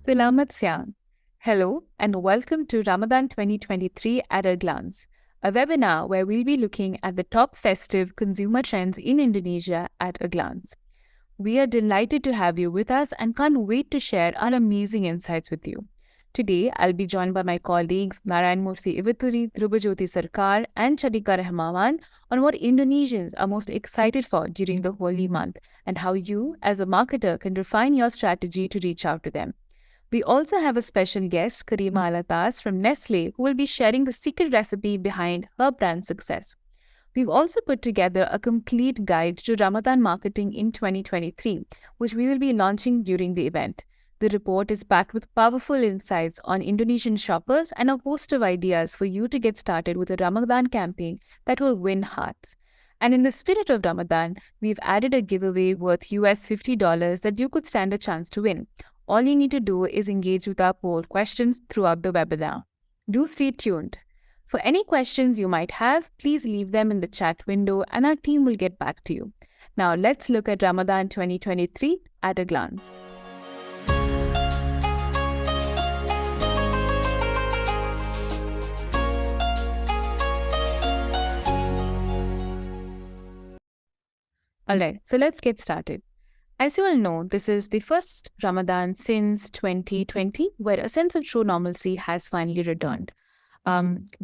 Selamat siang. Hello and welcome to Ramadan 2023 at a glance, a webinar where we'll be looking at the top festive consumer trends in Indonesia at a glance. We are delighted to have you with us and can't wait to share our amazing insights with you. Today, I'll be joined by my colleagues Narayan Murthy Ivaturi, Dhrubajyoti Sarkar, and Chadika Rahmawan on what Indonesians are most excited for during the holy month and how you, as a marketer, can refine your strategy to reach out to them. We also have a special guest, Karima Alatas from Nestle, who will be sharing the secret recipe behind her brand success. We've also put together a complete guide to Ramadan marketing in 2023, which we will be launching during the event. The report is packed with powerful insights on Indonesian shoppers and a host of ideas for you to get started with a Ramadan campaign that will win hearts. And in the spirit of Ramadan, we've added a giveaway worth $50 that you could stand a chance to win. All you need to do is engage with our poll questions throughout the webinar. Do stay tuned. For any questions you might have, please leave them in the chat window and our team will get back to you. Now let's look at Ramadan 2023 at a glance. Alright, so let's get started. As you all know, this is the first Ramadan since 2020 where a sense of true normalcy has finally returned.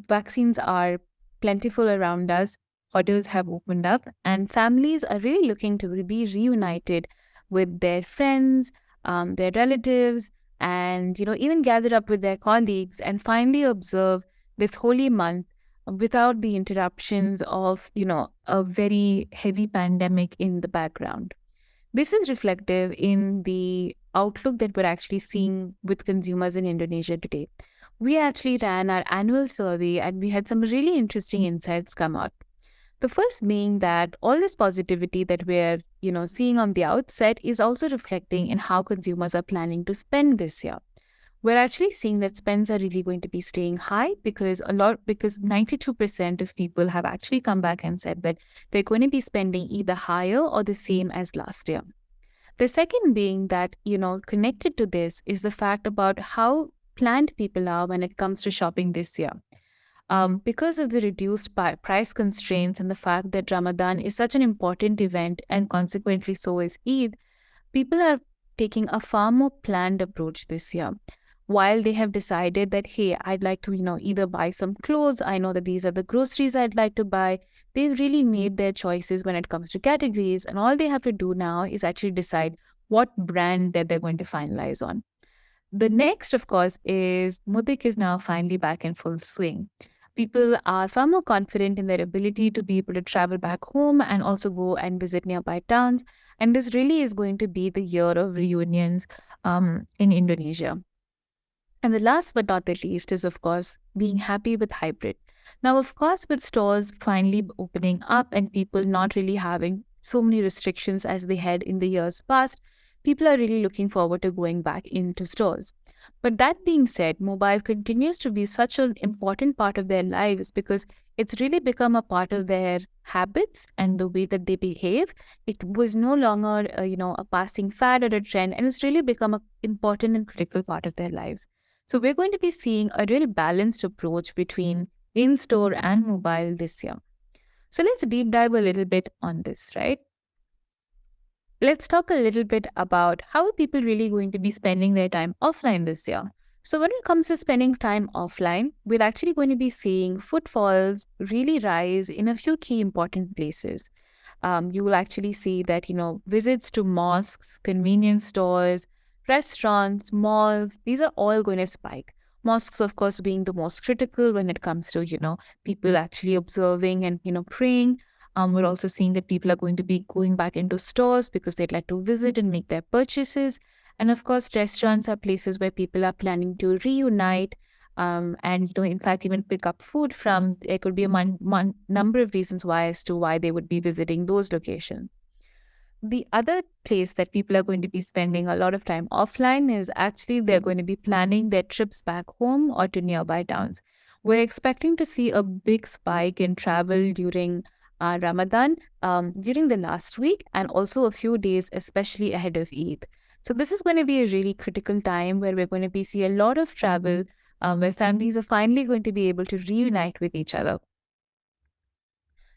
Vaccines are plentiful around us, borders have opened up, and families are really looking to be reunited with their friends, their relatives, and even gather up with their colleagues and finally observe this holy month without the interruptions of a very heavy pandemic in the background. This is reflective in the outlook that we're actually seeing with consumers in Indonesia today. We actually ran our annual survey and we had some really interesting insights come out. The first being that all this positivity that we're seeing on the outset is also reflecting in how consumers are planning to spend this year. We're actually seeing that spends are really going to be staying high because 92% of people have actually come back and said that they're going to be spending either higher or the same as last year. The second being that, connected to this is the fact about how planned people are when it comes to shopping this year. Because of the reduced price constraints and the fact that Ramadan is such an important event and consequently so is Eid, people are taking a far more planned approach this year. While they have decided that, hey, I'd like to, either buy some clothes, I know that these are the groceries I'd like to buy, they've really made their choices when it comes to categories. And all they have to do now is actually decide what brand that they're going to finalize on. The next, of course, is Mudik is now finally back in full swing. People are far more confident in their ability to be able to travel back home and also go and visit nearby towns. And this really is going to be the year of reunions in Indonesia. And the last but not the least is, of course, being happy with hybrid. Now, of course, with stores finally opening up and people not really having so many restrictions as they had in the years past, people are really looking forward to going back into stores. But that being said, mobile continues to be such an important part of their lives because it's really become a part of their habits and the way that they behave. It was no longer, a passing fad or a trend, and it's really become an important and critical part of their lives. So we're going to be seeing a real balanced approach between in-store and mobile this year. So let's deep dive a little bit on this, right? Let's talk a little bit about how are people really going to be spending their time offline this year. So when it comes to spending time offline, we're actually going to be seeing footfalls really rise in a few key important places. You will actually see that, visits to mosques, convenience stores, restaurants, malls, these are all going to spike. Mosques, of course, being the most critical when it comes to, people actually observing and, praying. We're also seeing that people are going to be going back into stores because they'd like to visit and make their purchases. And of course, restaurants are places where people are planning to reunite and, in fact, even pick up food from. There could be a number of reasons as to why they would be visiting those locations. The other place that people are going to be spending a lot of time offline is actually they're going to be planning their trips back home or to nearby towns. We're expecting to see a big spike in travel during Ramadan during the last week and also a few days, especially ahead of Eid. So this is going to be a really critical time where we're going to be see a lot of travel, where families are finally going to be able to reunite with each other.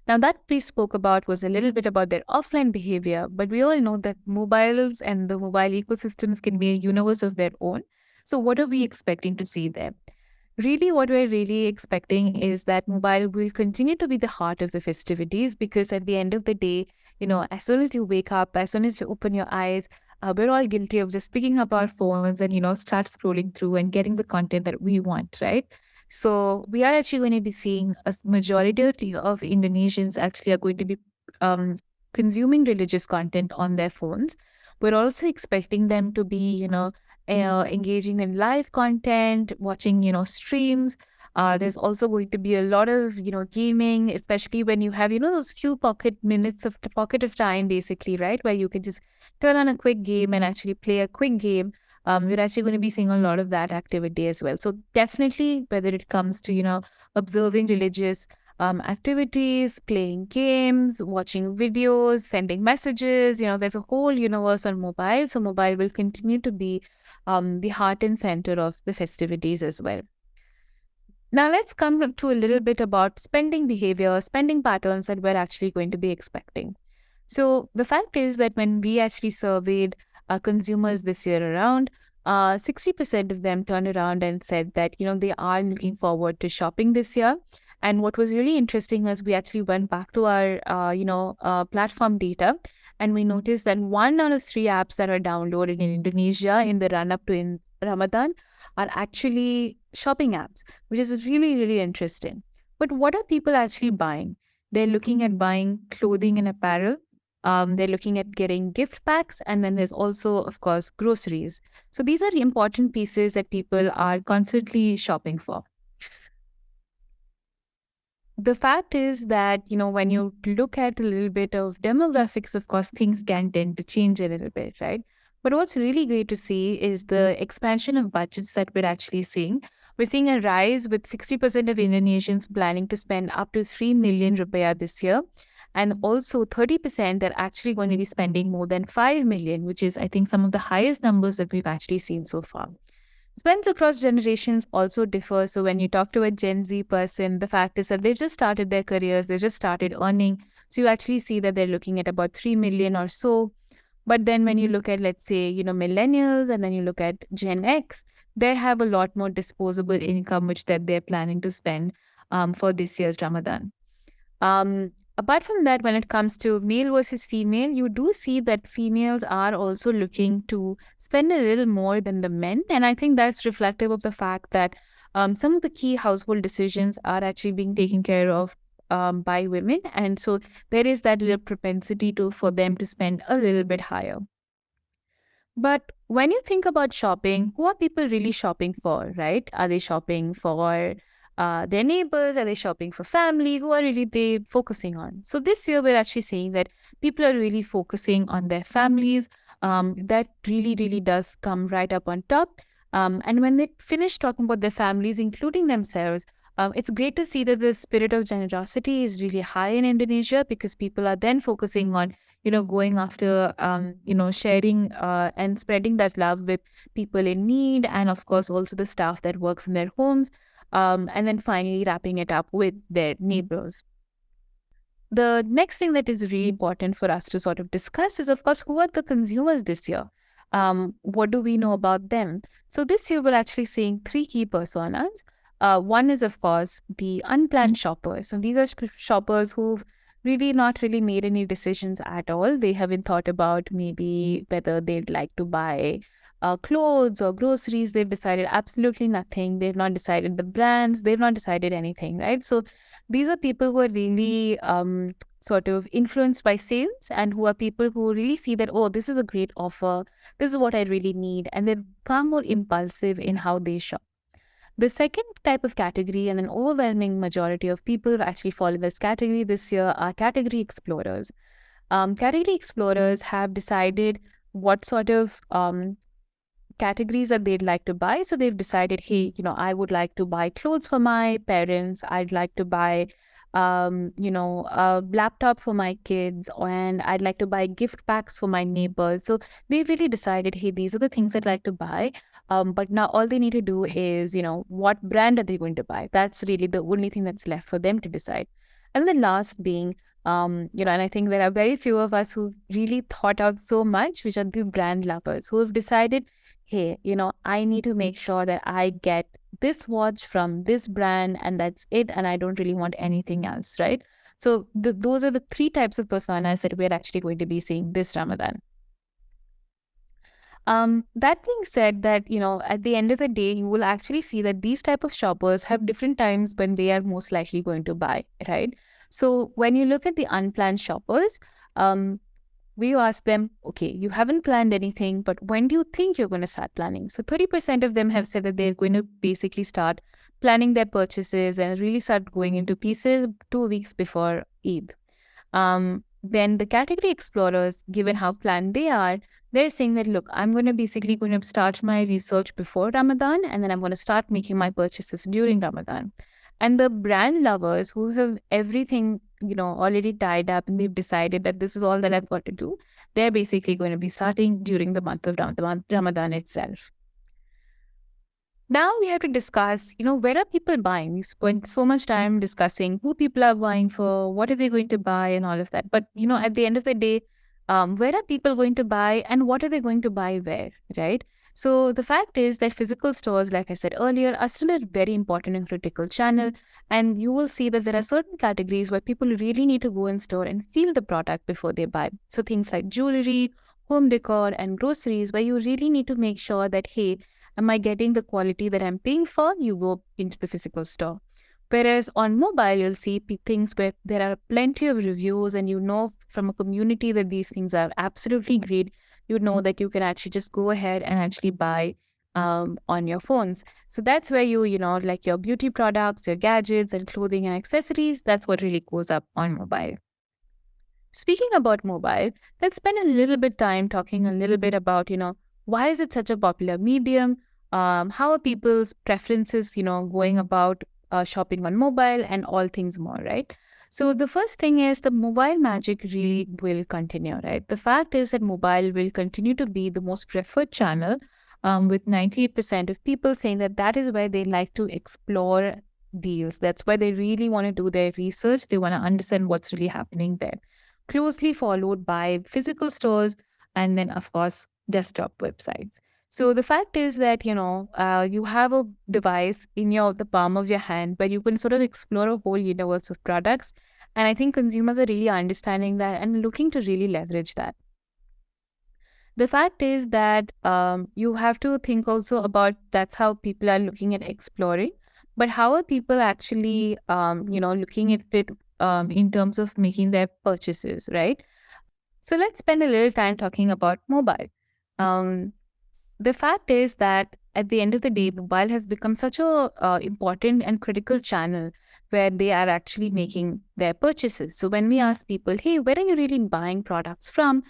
Now, that we spoke about was a little bit about their offline behavior, but we all know that mobiles and the mobile ecosystems can be a universe of their own. So, what are we expecting to see there? Really, what we're really expecting is that mobile will continue to be the heart of the festivities, because at the end of the day, as soon as you wake up, as soon as you open your eyes, we're all guilty of just picking up our phones and, start scrolling through and getting the content that we want, right? So we are actually going to be seeing a majority of Indonesians actually are going to be um, consuming religious content on their phones. We're also expecting them to be, engaging in live content, watching, streams. There's also going to be a lot of, gaming, especially when you have, those few pocket of time, basically, right? Where you can just turn on a quick game and actually play a quick game. We're actually going to be seeing a lot of that activity as well. So definitely, whether it comes to, observing religious activities, playing games, watching videos, sending messages, there's a whole universe on mobile. So mobile will continue to be the heart and center of the festivities as well. Now let's come to a little bit about spending behavior, spending patterns that we're actually going to be expecting. So the fact is that when we actually surveyed consumers this year around, 60% of them turned around and said that, they are looking forward to shopping this year. And what was really interesting is we actually went back to our, platform data, and we noticed that 1 out of 3 apps that are downloaded in Indonesia in the run up to Ramadan are actually shopping apps, which is really, really interesting. But what are people actually buying? They're looking at buying clothing and apparel. They're looking at getting gift packs, and then there's also, of course, groceries. So these are the important pieces that people are constantly shopping for. The fact is that, when you look at a little bit of demographics, of course, things can tend to change a little bit, right? But what's really great to see is the expansion of budgets that we're actually seeing. We're seeing a rise with 60% of Indonesians planning to spend up to 3 million rupiah this year. And also 30% are actually going to be spending more than 5 million, which is, I think, some of the highest numbers that we've actually seen so far. Spends across generations also differ. So when you talk to a Gen Z person, the fact is that they've just started their careers, they just started earning. So you actually see that they're looking at about 3 million or so. But then when you look at, let's say, millennials, and then you look at Gen X, they have a lot more disposable income, which that they're planning to spend for this year's Ramadan. Apart from that, when it comes to male versus female, you do see that females are also looking to spend a little more than the men. And I think that's reflective of the fact that some of the key household decisions are actually being taken care of by women. And so there is that little propensity for them to spend a little bit higher. But when you think about shopping, who are people really shopping for, right? Are they shopping for their neighbors? Are they shopping for family? Who are really they focusing on? So this year, we're actually seeing that people are really focusing on their families. That really, really does come right up on top. And when they finish talking about their families, including themselves, it's great to see that the spirit of generosity is really high in Indonesia, because people are then focusing on going after, sharing and spreading that love with people in need, and of course also the staff that works in their homes, and then finally wrapping it up with their neighbors. The next thing that is really important for us to sort of discuss is, of course, who are the consumers this year? What do we know about them? So this year, we're actually seeing 3 key personas. One is, of course, the unplanned shoppers. And these are shoppers who've really not really made any decisions at all. They haven't thought about maybe whether they'd like to buy clothes or groceries. They've decided absolutely nothing. They've not decided the brands. They've not decided anything, right? So these are people who are really sort of influenced by sales, and who are people who really see that, oh, this is a great offer. This is what I really need. And they're far more impulsive in how they shop. The second type of category, and an overwhelming majority of people who actually fall in this category this year, are category explorers. Category explorers have decided what sort of categories that they'd like to buy. So they've decided, hey, I would like to buy clothes for my parents. I'd like to buy a laptop for my kids, and I'd like to buy gift packs for my neighbors. So they've really decided, hey, these are the things I'd like to buy. But now all they need to do is, what brand are they going to buy? That's really the only thing that's left for them to decide. And the last being, and I think there are very few of us who really thought out so much, which are the brand lovers who have decided, hey, I need to make sure that I get this watch from this brand and that's it. And I don't really want anything else, right? So those are the three types of personas that we're actually going to be seeing this Ramadan. That being said, that at the end of the day, you will actually see that these type of shoppers have different times when they are most likely going to buy, right? So when you look at the unplanned shoppers, we ask them, okay, you haven't planned anything, but when do you think you're going to start planning? So 30% of them have said that they're going to basically start planning their purchases and really start going into pieces 2 weeks before Eid. Then the category explorers, given how planned they are, they're saying that, look, I'm going to basically going to start my research before Ramadan, and then I'm going to start making my purchases during Ramadan. And the brand lovers who have everything, already tied up and they've decided that this is all that I've got to do, they're basically going to be starting during the month of Ramadan itself. Now we have to discuss, where are people buying? We've spent so much time discussing who people are buying for, what are they going to buy, and all of that. But, at the end of the day, where are people going to buy and what are they going to buy where, right? So the fact is that physical stores, like I said earlier, are still a very important and critical channel. And you will see that there are certain categories where people really need to go in store and feel the product before they buy. So things like jewelry, home decor, and groceries, where you really need to make sure that, hey, am I getting the quality that I'm paying for? You go into the physical store. Whereas on mobile, you'll see things where there are plenty of reviews and from a community that these things are absolutely great. You know that you can actually just go ahead and actually buy on your phones. So that's where like your beauty products, your gadgets and clothing and accessories, that's what really goes up on mobile. Speaking about mobile, let's spend a little bit time talking a little bit about, why is it such a popular medium? How are people's preferences, going about shopping on mobile and all things more, right? So the first thing is the mobile magic really will continue, right? The fact is that mobile will continue to be the most preferred channel, with 98% of people saying that that is where they like to explore deals. That's why they really want to do their research. They want to understand what's really happening there. Closely followed by physical stores and then, of course, desktop websites. So the fact is that, you have a device in the palm of your hand where you can sort of explore a whole universe of products. And I think consumers are really understanding that and looking to really leverage that. The fact is that you have to think also about that's how people are looking at exploring, but how are people actually, looking at it in terms of making their purchases, right? So let's spend a little time talking about mobile. The fact is that at the end of the day, mobile has become such a important and critical channel where they are actually making their purchases. So when we ask people, hey, where are you really buying products from?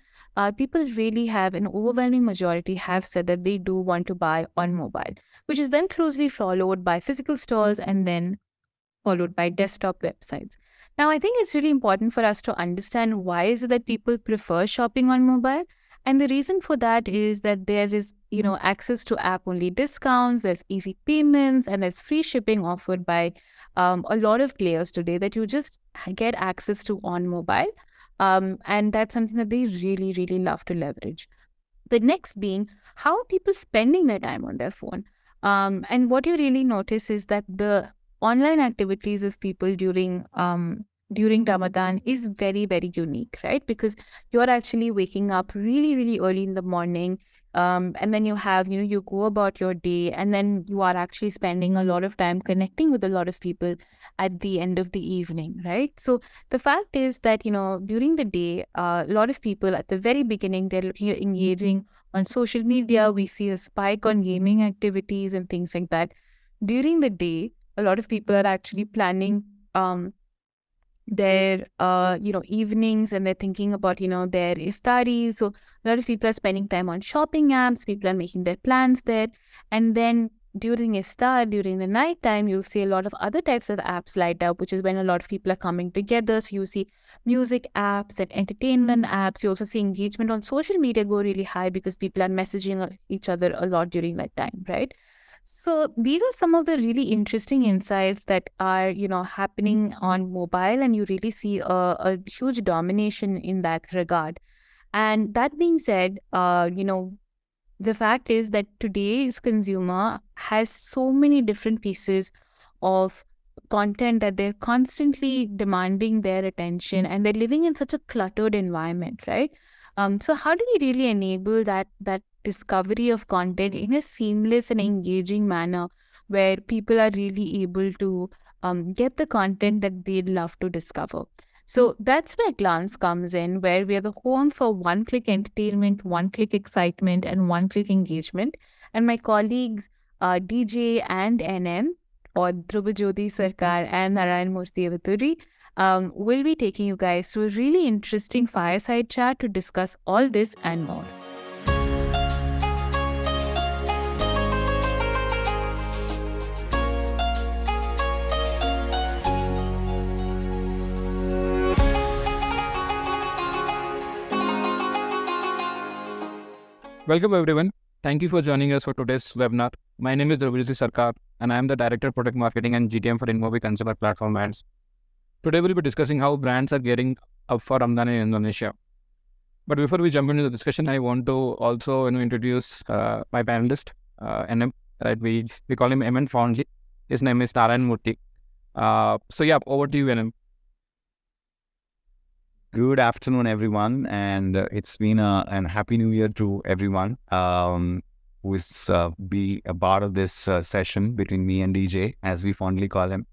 People really have, an overwhelming majority have said that they do want to buy on mobile, which is then closely followed by physical stores and then followed by desktop websites. Now, I think it's really important for us to understand why is it that people prefer shopping on mobile. And the reason for that is that there is, access to app-only discounts, there's easy payments, and there's free shipping offered by a lot of players today that you just get access to on mobile. And that's something that they really, really love to leverage. The next being, how are people spending their time on their phone? And what you really notice is that the online activities of people during Ramadan is very, very unique, right? Because you're actually waking up really, really early in the morning. And then you have, you go about your day, and then you are actually spending a lot of time connecting with a lot of people at the end of the evening, right? So the fact is that, during the day, a lot of people at the very beginning, they're looking at engaging on social media. We see a spike on gaming activities and things like that. During the day, a lot of people are actually planning their evenings, and they're thinking about their iftaris. So a lot of people are spending time on shopping apps, people are making their plans there, and then during iftar, during the night time, you'll see a lot of other types of apps light up, which is when a lot of people are coming together. So you see music apps and entertainment apps. You also see engagement on social media go really high because people are messaging each other a lot during that time, right? So these are some of the really interesting insights that are, happening on mobile, and you really see a huge domination in that regard. And that being said, the fact is that today's consumer has so many different pieces of content that they're constantly demanding their attention, and they're living in such a cluttered environment, right? So how do we really enable that discovery of content in a seamless and engaging manner where people are really able to get the content that they'd love to discover? So that's where Glance comes in, where we are the home for one-click entertainment, one-click excitement, and one-click engagement. And my colleagues, DJ and NM, or Dhrubajyoti Sarkar and Narayan Murthy Avaturi, will be taking you guys through a really interesting fireside chat to discuss all this and more. Welcome everyone. Thank you for joining us for today's webinar. My name is Dhrubajyoti Sarkar and I am the Director of Product Marketing and GTM for InMobi Consumer Platform Brands. Today we'll be discussing how brands are gearing up for Ramadan in Indonesia. But before we jump into the discussion, I want to also introduce my panelist, NM. Right, we call him MN fondly. His name is Narayan Murthy. Over to you, NM. Good afternoon, everyone, and it's been a happy new year to everyone who's be a part of this session between me and DJ, as we fondly call him.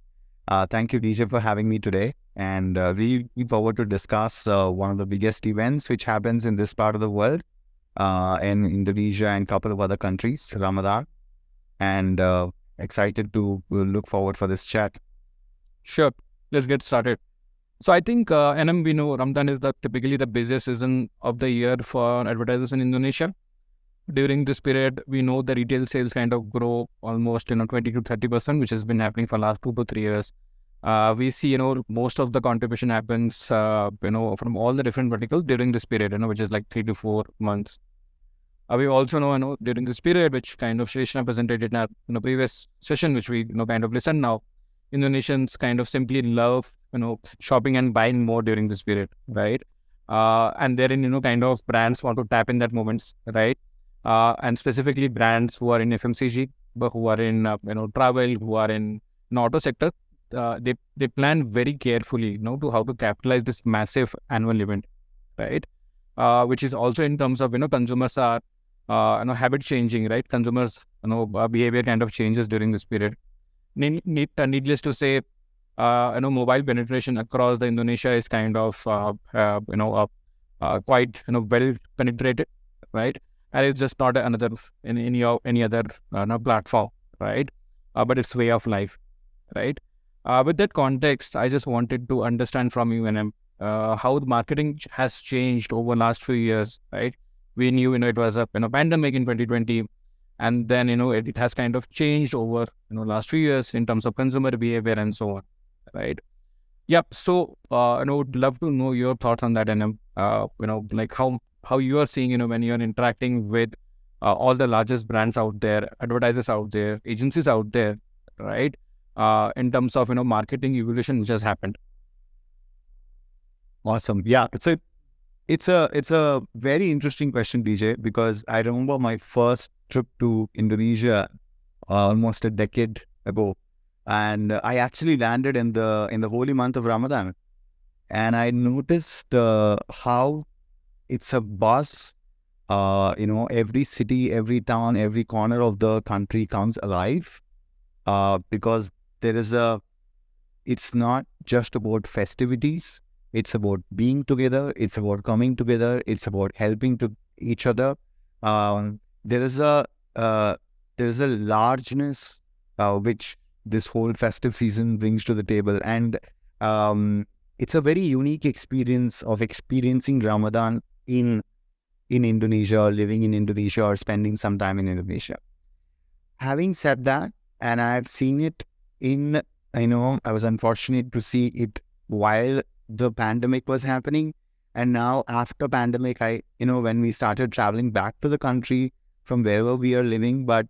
Thank you, DJ, for having me today, and we look forward to discuss one of the biggest events which happens in this part of the world, in Indonesia and a couple of other countries, Ramadan, and excited to look forward for this chat. Sure, let's get started. So I think NM, we know Ramadan is typically the busiest season of the year for advertisers in Indonesia. During this period, we know the retail sales kind of grow almost 20 to 30%, which has been happening for the last 2 to 3 years. We see most of the contribution happens from all the different verticals during this period, which is like 3 to 4 months. We also know during this period, which kind of Shrishna presented in our previous session, which we kind of listen now, Indonesians kind of simply love shopping and buying more during this period, right? And therein, kind of brands want to tap in that moments, right? And specifically brands who are in FMCG, but who are in, travel, who are in auto sector, they plan very carefully, to how to capitalize this massive annual event, right? Which is also in terms of, consumers are, habit changing, right? Consumers, behavior kind of changes during this period. Needless to say, mobile penetration across the Indonesia is kind of quite well penetrated, right? And it's just not another in any other platform, right? But it's way of life, right? With that context, I just wanted to understand from you, NM, how the marketing has changed over the last few years, right? We knew it was a pandemic in 2020. And then, it has kind of changed over, last few years in terms of consumer behavior and so on, right? Yep. So, would love to know your thoughts on that, and like how you are seeing, when you're interacting with all the largest brands out there, advertisers out there, agencies out there, right? In terms of marketing evolution which has happened. Awesome. Yeah, it's a very interesting question, DJ, because I remember my first trip to Indonesia almost a decade ago, and I actually landed in the holy month of Ramadan, and I noticed how it's a buzz. Every city, every town, every corner of the country comes alive, because it's not just about festivities. It's about being together. It's about coming together. It's about helping to each other. There is a largeness which this whole festive season brings to the table, and it's a very unique experience of experiencing Ramadan in Indonesia, or living in Indonesia, or spending some time in Indonesia. Having said that, and I've seen it I was unfortunate to see it while the pandemic was happening. And now after pandemic, when we started traveling back to the country from wherever we are living, but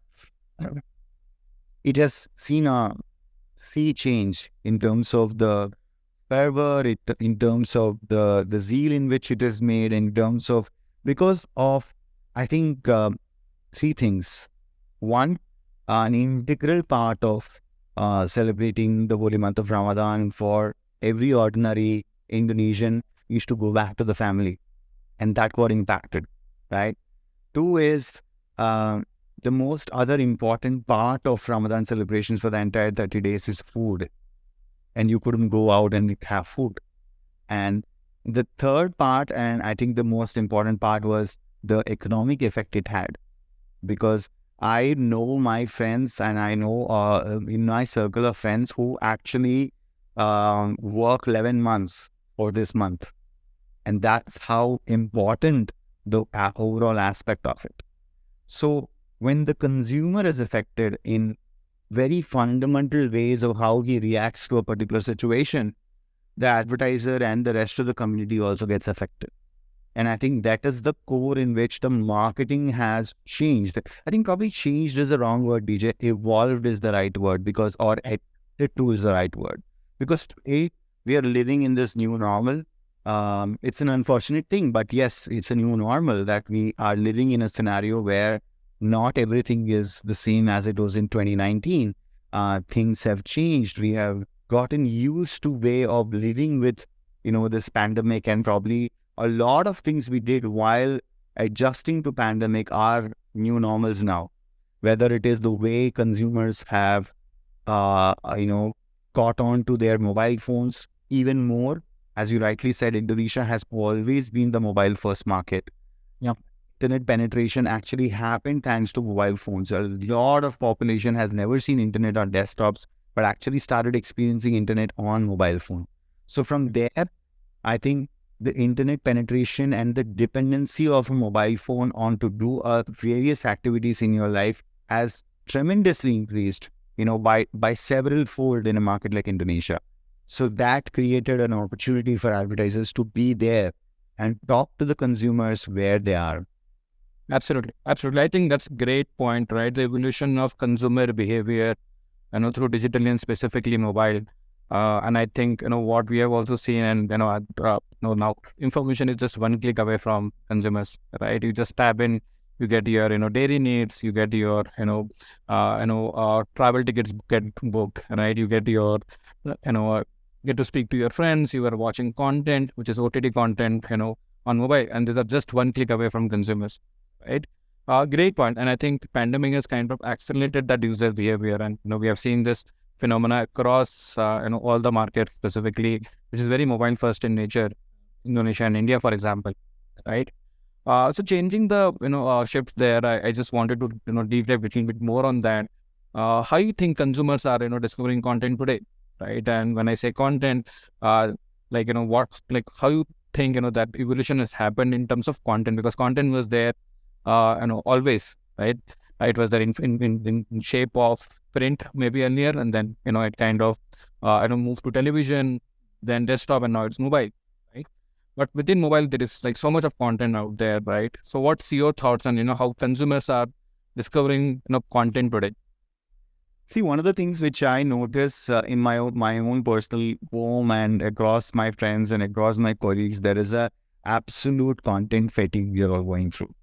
it has seen a sea change in terms of the fervor, in terms of the zeal in which it is made, in terms of, because of, I think, three things. One, an integral part of celebrating the holy month of Ramadan for every ordinary Indonesian used to go back to the family, and that got impacted, right? Two is the most other important part of Ramadan celebrations for the entire 30 days is food, and you couldn't go out and have food. And the third part, and I think the most important part, was the economic effect it had, because I know my friends, and I know in my circle of friends who actually work 11 months for this month. And that's how important the overall aspect of it. So when the consumer is affected in very fundamental ways of how he reacts to a particular situation, the advertiser and the rest of the community also gets affected. And I think that is the core in which the marketing has changed. I think probably changed is the wrong word, DJ. Evolved is the right word, because, or adapted to is the right word. Because today we are living in this new normal. It's an unfortunate thing, but yes, it's a new normal that we are living in a scenario where not everything is the same as it was in 2019. Things have changed. We have gotten used to way of living with, this pandemic, and probably a lot of things we did while adjusting to pandemic are new normals now. Whether it is the way consumers have, caught on to their mobile phones even more. As you rightly said, Indonesia has always been the mobile first market. Yeah. Internet penetration actually happened thanks to mobile phones. A lot of population has never seen internet on desktops, but actually started experiencing internet on mobile phone. So from there, I think the internet penetration and the dependency of a mobile phone on to do various activities in your life has tremendously increased, by several fold in a market like Indonesia. So that created an opportunity for advertisers to be there and talk to the consumers where they are. Absolutely. Absolutely. I think that's a great point, right? The evolution of consumer behavior, through digital and specifically mobile. And I think, what we have also seen, and, now information is just one click away from consumers, right? You just tab in, you get your, dairy needs, you get your, travel tickets get booked, right? You get your, get to speak to your friends, you are watching content, which is OTT content, on mobile, and these are just one click away from consumers, right? Great point. And I think pandemic has kind of accelerated that user behavior. And, we have seen this phenomena across, all the markets specifically, which is very mobile first in nature, Indonesia and India, for example, right? So changing the, shift there, I just wanted to, deep dive a little bit more on that. How you think consumers are, discovering content today, right? And when I say content, how you think, that evolution has happened in terms of content, because content was there, always, right? It was there in shape of print maybe earlier, and then, it kind of, moved to television, then desktop, and now it's mobile, right? But within mobile, there is like so much of content out there, right? So what's your thoughts on, how consumers are discovering, content today? See, one of the things which I notice in my own personal home and across my friends and across my colleagues, there is a absolute content fatigue we are all going through.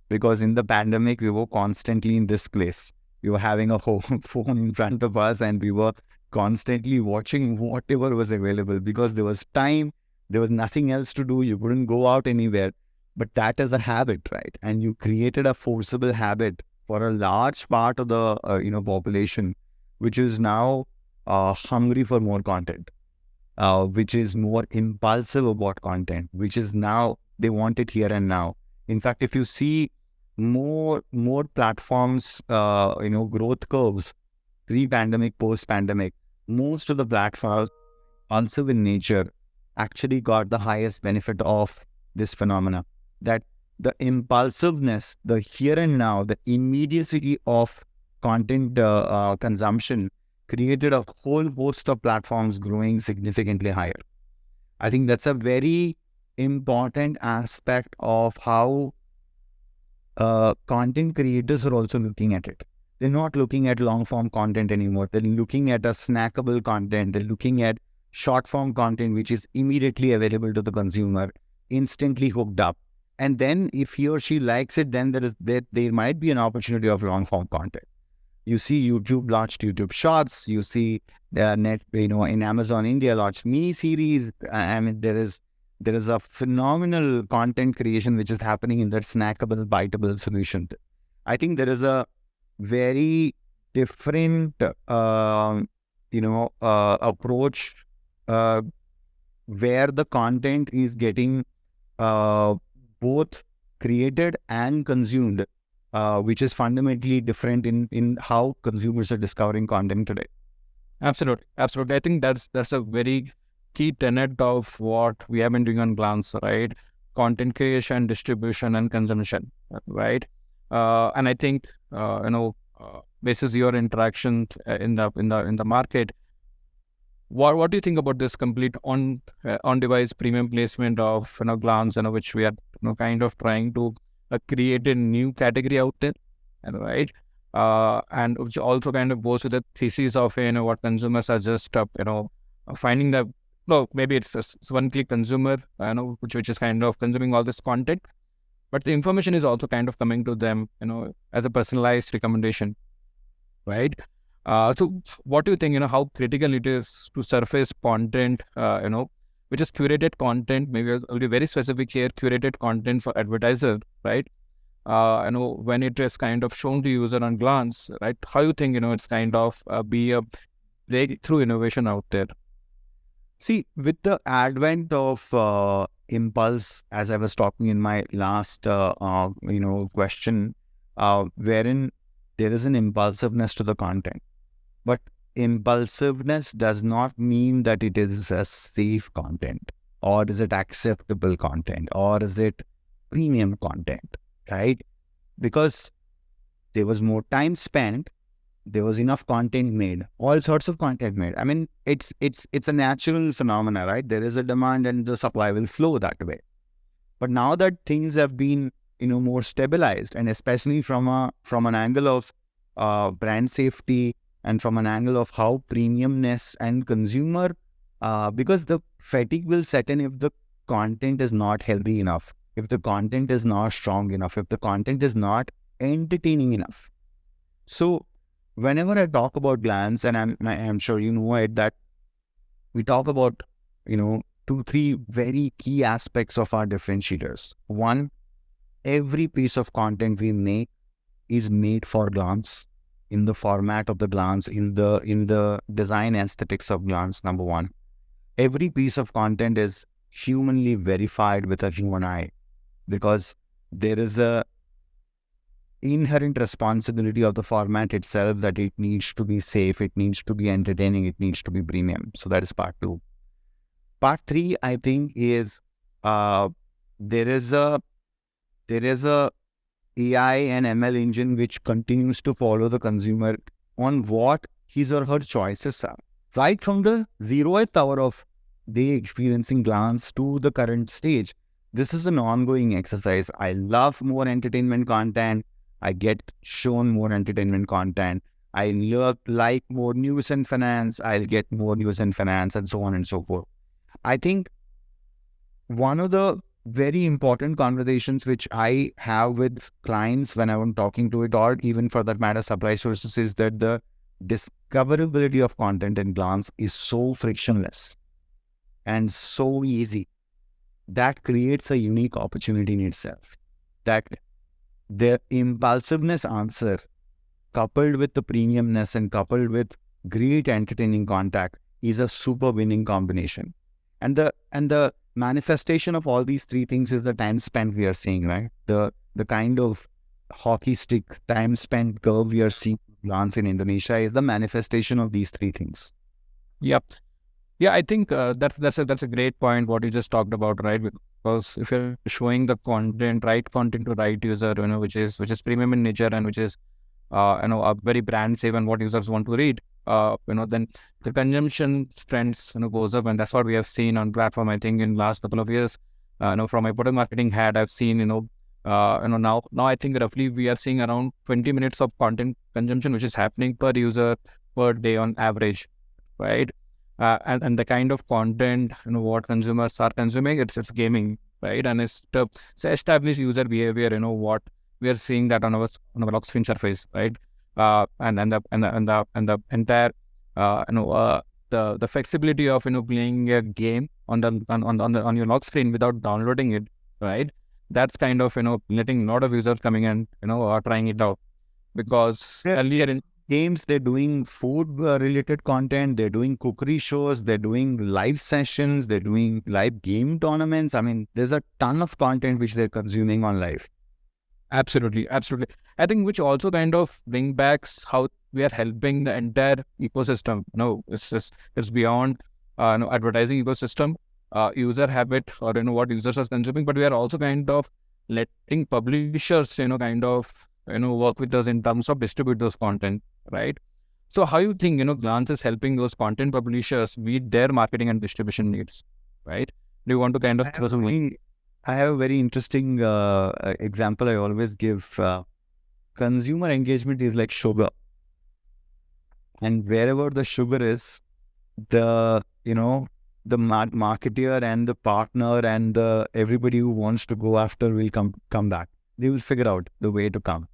Because in the pandemic, we were constantly in this place. We were having a phone in front of us, and we were constantly watching whatever was available, because there was time, there was nothing else to do. You couldn't go out anywhere. But that is a habit, right? And you created a forcible habit for a large part of the population, which is now hungry for more content, which is more impulsive about content, which is now they want it here and now. In fact, if you see more platforms, growth curves, pre-pandemic, post-pandemic, most of the platforms, also in nature, actually got the highest benefit of this phenomena. That the impulsiveness, the here and now, the immediacy of content consumption created a whole host of platforms growing significantly higher. I think that's a very important aspect of how content creators are also looking at it. They're not looking at long form content anymore. They're looking at a snackable content. They're looking at short form content, which is immediately available to the consumer, instantly hooked up. And then if he or she likes it, then there might be an opportunity of long form content. You see YouTube launched YouTube Shorts. You see in Amazon India launched mini series. I mean, there is a phenomenal content creation which is happening in that snackable, biteable solution. I think there is a very different, approach where the content is getting both created and consumed, which is fundamentally different in how consumers are discovering content today. Absolutely. Absolutely. I think that's a very key tenet of what we have been doing on Glance, right? Content creation, distribution, and consumption, right? And I think this is your interaction in the market. What do you think about this complete on device premium placement of Glance, which we are kind of trying to create a new category out there, right? And which also kind of goes with the thesis of what consumers are just finding the maybe it's one-click consumer which is kind of consuming all this content, but the information is also kind of coming to them as a personalized recommendation, right? So what do you think how critical it is to surface content which is curated content, maybe I'll be very specific here, curated content for advertiser, right? When it is kind of shown to user on Glance, right? How you think it's kind of be a breakthrough innovation out there? See, with the advent of impulse, as I was talking in my last question, wherein there is an impulsiveness to the content, but impulsiveness does not mean that it is a safe content, or is it acceptable content, or is it premium content, right? Because there was more time spent, there was enough content made, all sorts of content made. I mean, it's a natural phenomena, right? There is a demand and the supply will flow that way. But now that things have been, more stabilized, and especially from an angle of brand safety, and from an angle of how premiumness and consumer, because the fatigue will set in if the content is not healthy enough, if the content is not strong enough, if the content is not entertaining enough. So whenever I talk about Glance, and I'm sure you know it, that we talk about, 2-3 very key aspects of our differentiators. One, every piece of content we make is made for Glance, in the format of the Glance, in the design aesthetics of Glance. Number one, every piece of content is humanly verified with a human eye, because there is a inherent responsibility of the format itself that it needs to be safe, it needs to be entertaining, it needs to be premium. So that is part two. Part three, I think, is there is a AI and ML engine which continues to follow the consumer on what his or her choices are, right from the 0th hour of they experiencing Glance to the current stage. This is an ongoing exercise. I love more entertainment content. I get shown more entertainment content. I like more news and finance. I'll get more news and finance, and so on and so forth. I think one of the very important conversations which I have with clients when I'm talking to it, or even for that matter supply sources, is that the discoverability of content in Glance is so frictionless and so easy. That creates a unique opportunity in itself. That the impulsiveness answer, coupled with the premiumness and coupled with great entertaining content, is a super winning combination. And the manifestation of all these three things is the time spent we are seeing, right? The kind of hockey stick time spent curve we are seeing Glance in Indonesia is the manifestation of these three things. Yep. Yeah, I think that's a great point what you just talked about, right? Because if you're showing the content, right content to right user, which is premium in nature and which is are very brand safe and what users want to read, then the consumption trends, goes up, and that's what we have seen on platform. I think in last couple of years, from my product marketing hat, I've seen, now I think roughly we are seeing around 20 minutes of content consumption, which is happening per user per day on average, right? And the kind of content, what consumers are consuming, it's gaming, right? And it's established user behavior, what we are seeing that on our lock screen surface, right? And the entire the flexibility of playing a game on your lock screen without downloading it, right? That's kind of letting a lot of users coming and are trying it out, because Yeah. earlier in Games, they're doing food related content, they're doing cookery shows, they're doing live sessions, they're doing live game tournaments. I mean, there's a ton of content which they're consuming on live. Absolutely, absolutely. I think which also kind of bring back how we are helping the entire ecosystem. It's beyond advertising ecosystem, user habit, or what users are consuming, but we are also kind of letting publishers kind of work with us in terms of distribute those content, right? So how you think Glance is helping those content publishers meet their marketing and distribution needs, right? Do you want to kind of throw some light? I have a very interesting example I always give. Consumer engagement is like sugar, and wherever the sugar is, the the marketer and the partner and the everybody who wants to go after will come back. They will figure out the way to come,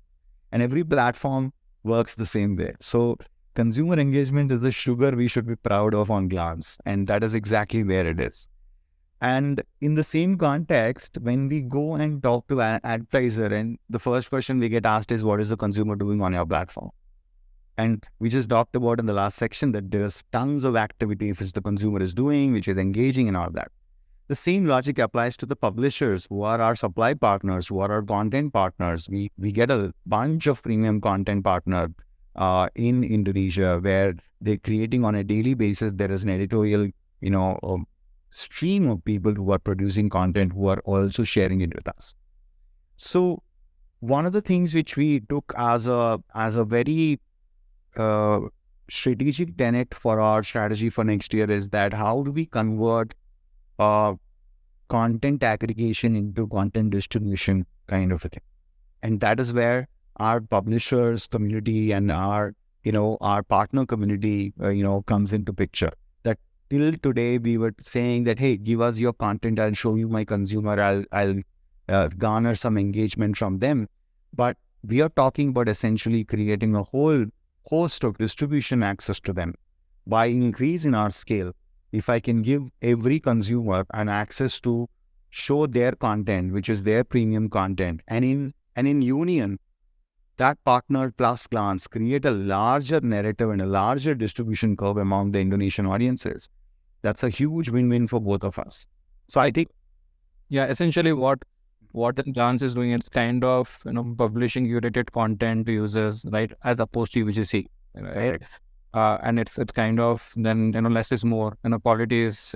and every platform works the same way. So consumer engagement is the sugar we should be proud of on Glance, and that is exactly where it is. And in the same context, when we go and talk to an advertiser, and the first question we get asked is, what is the consumer doing on your platform? And we just talked about in the last section that there is tons of activities which the consumer is doing, which is engaging and all that. The same logic applies to the publishers who are our supply partners, who are our content partners. We get a bunch of premium content partner in Indonesia where they're creating on a daily basis. There is an editorial, stream of people who are producing content who are also sharing it with us. So one of the things which we took as a very strategic tenet for our strategy for next year is that how do we convert content aggregation into content distribution kind of a thing. And that is where our publishers community and our partner community comes into picture. That till today we were saying that, hey, give us your content, I'll show you my consumer, I'll garner some engagement from them. But we are talking about essentially creating a whole host of distribution access to them. By increasing our scale, if I can give every consumer an access to show their content, which is their premium content, and in union, that partner plus Glance create a larger narrative and a larger distribution curve among the Indonesian audiences. That's a huge win-win for both of us. So I think, yeah, essentially what the Glance is doing is kind of publishing curated content to users, right, as opposed to UGC, right? And it's kind of then less is more, quality is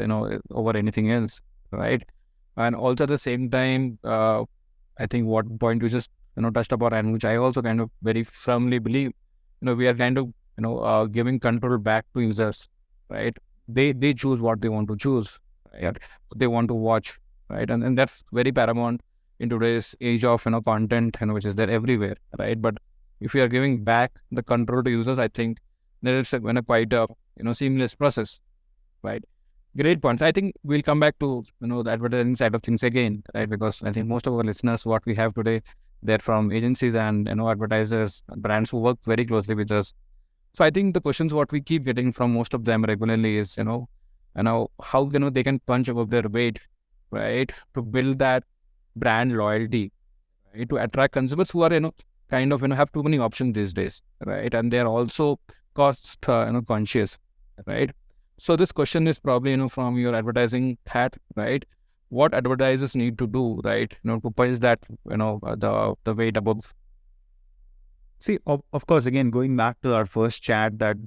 over anything else, right? And also at the same time, I think what point you just touched upon, and which I also kind of very firmly believe, we are kind of giving control back to users, right? They choose what they want to choose, right? What they want to watch, right? And that's very paramount in today's age of content, which is there everywhere, right? But if you are giving back the control to users, I think there is quite a seamless process, right? Great points. I think we'll come back to the advertising side of things again, right? Because I think most of our listeners, what we have today, they're from agencies and advertisers, brands who work very closely with us. So I think the questions what we keep getting from most of them regularly is how they can punch above their weight, right, to build that brand loyalty, right, to attract consumers who are kind of have too many options these days, right? And they're also cost conscious, right? So this question is probably from your advertising hat, right? What advertisers need to do, right, to punch that the weight above. see, of course, again, going back to our first chat, that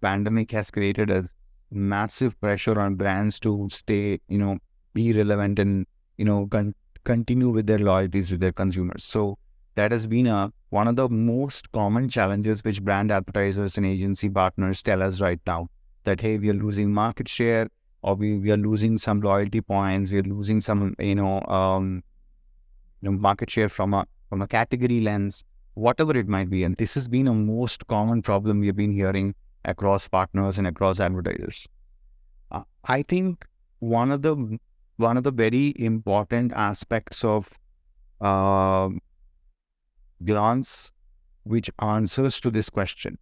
pandemic has created a massive pressure on brands to stay, be relevant and, continue with their loyalties with their consumers. So that has been one of the most common challenges which brand advertisers and agency partners tell us right now, that, hey, we are losing market share, or we are losing some loyalty points, we are losing some, market share from a category lens, whatever it might be. And this has been a most common problem we have been hearing across partners and across advertisers. I think one of the very important aspects of glance, which answers to this question,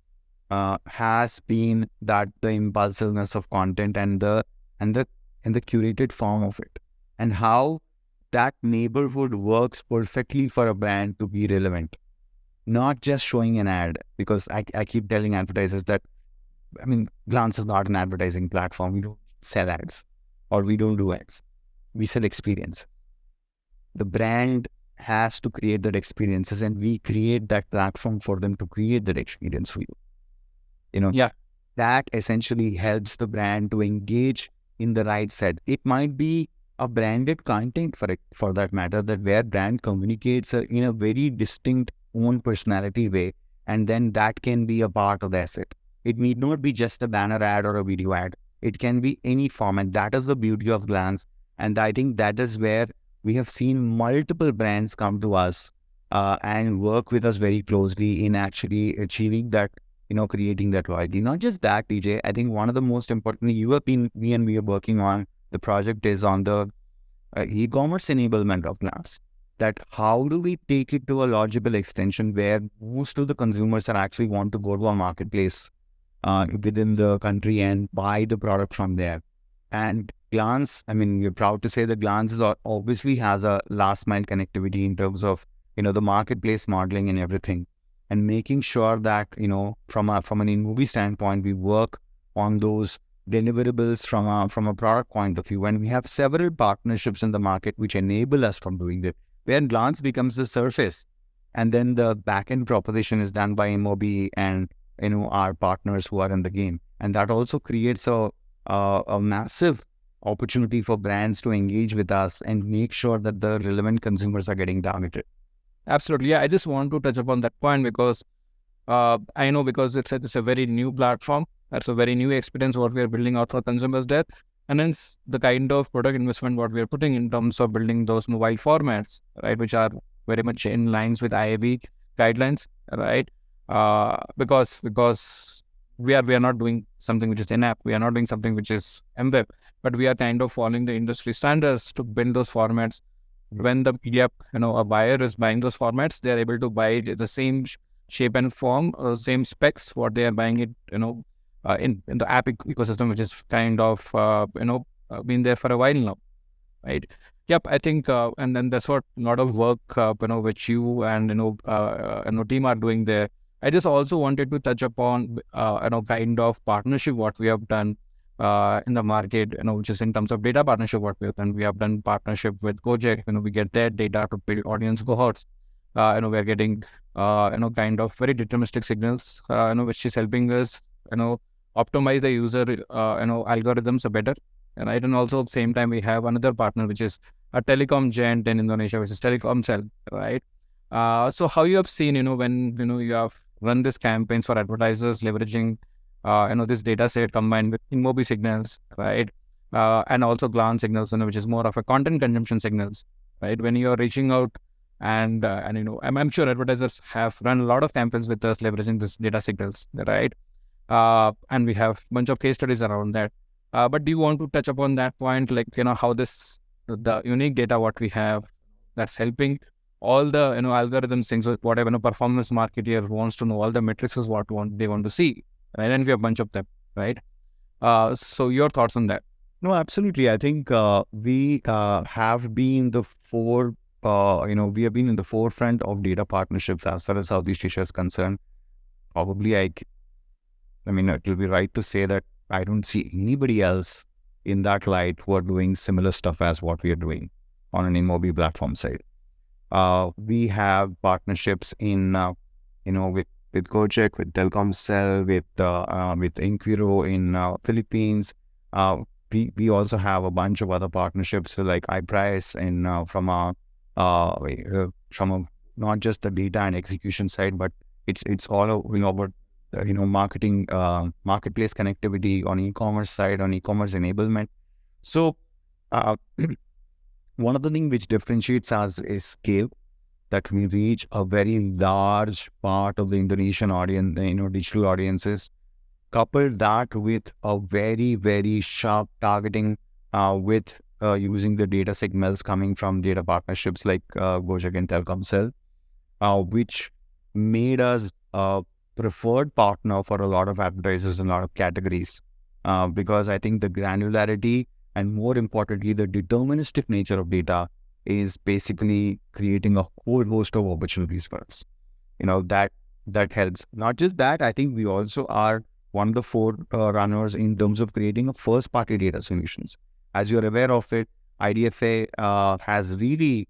has been that the impulsiveness of content and the curated form of it, and how that neighborhood works perfectly for a brand to be relevant. Not just showing an ad, because I keep telling advertisers that, Glance is not an advertising platform. We don't sell ads, or we don't do ads. We sell experience. The brand has to create that experiences, and we create that platform for them to create that experience for you. Yeah. That essentially helps the brand to engage in the right set. It might be a branded content for that matter, that where brand communicates in a very distinct own personality way, and then that can be a part of the asset. It need not be just a banner ad or a video ad. It can be any format. That is the beauty of Glance, and I think that is where we have seen multiple brands come to us and work with us very closely in actually achieving that, creating that loyalty. Not just that, DJ, I think one of the most important, we are working on the project is on the e-commerce enablement of Glance. That how do we take it to a logical extension where most of the consumers are actually want to go to a marketplace within the country and buy the product from there. And Glance, we're proud to say that Glance obviously has a last mile connectivity in terms of, the marketplace modeling and everything, and making sure that, from an in-movie standpoint, we work on those deliverables from a product point of view. And we have several partnerships in the market which enable us from doing that, where Glance becomes the surface, and then the back-end proposition is done by MOB and, our partners who are in the game. And that also creates a massive opportunity for brands to engage with us and make sure that the relevant consumers are getting targeted. Absolutely. Yeah, I just want to touch upon that point because I know, because it's a very new platform. That's a very new experience what we are building out for consumers there. And hence the kind of product investment what we are putting in terms of building those mobile formats, right, which are very much in lines with IAB guidelines, right? Because we are not doing something which is in-app. We are not doing something which is MWeb, but we are kind of following the industry standards to build those formats. When the media, a buyer is buying those formats, they are able to buy the same shape and form, same specs, what they are buying it, in the app ecosystem, which is kind of, been there for a while now, right? Yep, I think, and then that's what a lot of work, which you and, team are doing there. I just also wanted to touch upon, kind of partnership what we have done in the market, which is in terms of data partnership what we have done. We have done partnership with Gojek. We get their data to build audience cohorts. We are getting, kind of very deterministic signals, which is helping us, optimize the user, algorithms better. Right, and also at the same time we have another partner which is a telecom giant in Indonesia, which is Telkomsel, right? So how you have seen, when you have run these campaigns for advertisers leveraging, this data set combined with in-movie signals, right? And also Glance signals, which is more of a content consumption signals, right? When you are reaching out and I'm sure advertisers have run a lot of campaigns with us leveraging this data signals, right? And we have a bunch of case studies around that. But do you want to touch upon that point, like, how the unique data what we have that's helping all the, algorithms things, whatever, performance marketer wants to know all the metrics is they want to see, right? And we have a bunch of them, right? So your thoughts on that? No, absolutely. I think we have been we have been in the forefront of data partnerships as far as Southeast Asia is concerned. Probably, it will be right to say that I don't see anybody else in that light who are doing similar stuff as what we are doing on an in-movie platform side. We have partnerships in, with Gojek, with Telkomsel, with Inquiro in Philippines. We also have a bunch of other partnerships like iPrice and from a not just the data and execution side, but it's all about marketing, marketplace connectivity on e-commerce side, on e-commerce enablement. So uh, one of the things which differentiates us is scale, that we reach a very large part of the Indonesian audience, digital audiences. Couple that with a very, very sharp targeting with using the data signals coming from data partnerships like Gojek and Telkomsel, which made us a preferred partner for a lot of advertisers in a lot of categories. Because I think the granularity and more importantly, the deterministic nature of data is basically creating a whole host of opportunities for us. That helps. Not just that, I think we also are one of the runners in terms of creating a first-party data solutions. As you're aware of it, IDFA has really,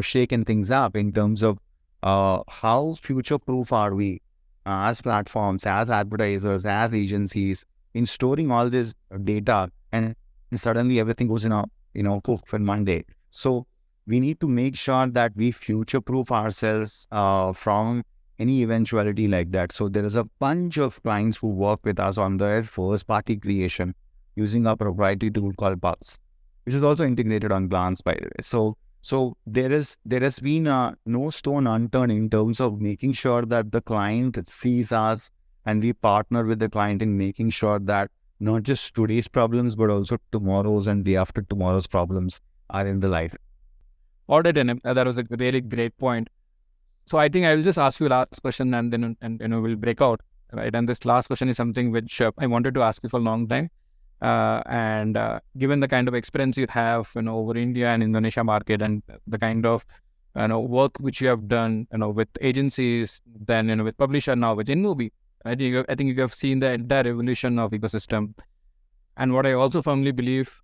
shaken things up in terms of how future-proof are we as platforms, as advertisers, as agencies in storing all this data, and suddenly everything goes in a poof in one day. So we need to make sure that we future-proof ourselves from any eventuality like that. So there is a bunch of clients who work with us on their first-party creation using a proprietary tool called Pulse, which is also integrated on Glance, by the way. So there has been no stone unturned in terms of making sure that the client sees us, and we partner with the client in making sure that not just today's problems, but also tomorrow's and day after tomorrow's problems are in the light. All right, NM, that was a really great point. So I think I will just ask you last question, and then we'll break out, right? And this last question is something which I wanted to ask you for a long time. And given the kind of experience you have, over India and Indonesia market, and the kind of work which you have done, with agencies, then with publisher, now with InMovie, I think you have seen the entire evolution of ecosystem. And what I also firmly believe,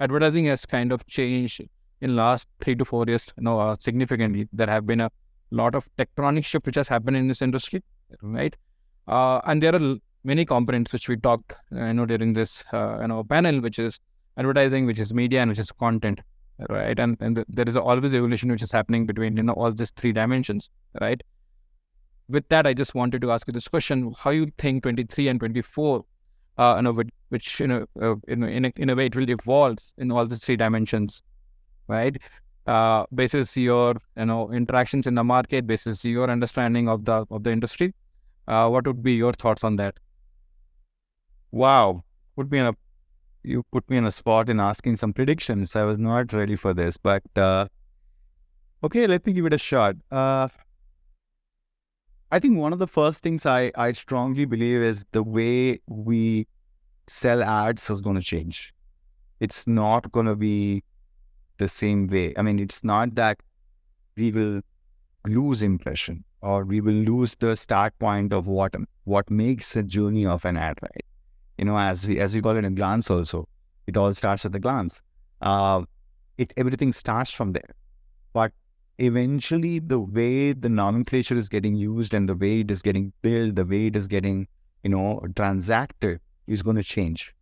advertising has kind of changed in last 3 to 4 years, significantly. There have been a lot of tectonic shift which has happened in this industry, right? And there are many components which we talked, during this, panel, which is advertising, which is media, and which is content, right? And there is always evolution which is happening between, all these 3 dimensions, right? With that, I just wanted to ask you this question: how you think 23 and 24, which in a way it will evolve in all these 3 dimensions, right? Basis your interactions in the market, basis your understanding of the industry. What would be your thoughts on that? Wow, you put me in a spot in asking some predictions. I was not ready for this, but okay, let me give it a shot. I think one of the first things I strongly believe is the way we sell ads is going to change. It's not going to be the same way. I mean, it's not that we will lose impression or we will lose the start point of what makes a journey of an ad, right? As we call it in Glance also, it all starts at the glance. Everything starts from there. But eventually the way the nomenclature is getting used and the way it is getting built, the way it is getting, transacted is going to change.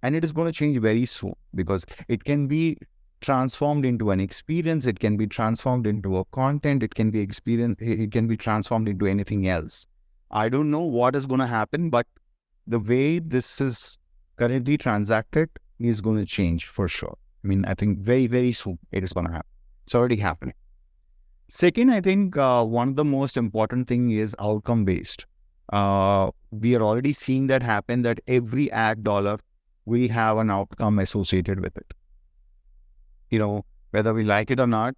And it is going to change very soon, because it can be transformed into an experience, it can be transformed into a content, it can be transformed into anything else. I don't know what is going to happen, but the way this is currently transacted is going to change for sure. I mean, I think very, very soon it is going to happen. It's already happening. Second, I think one of the most important thing is outcome-based. We are already seeing that happen, that every ad dollar will have an outcome associated with it. Whether we like it or not,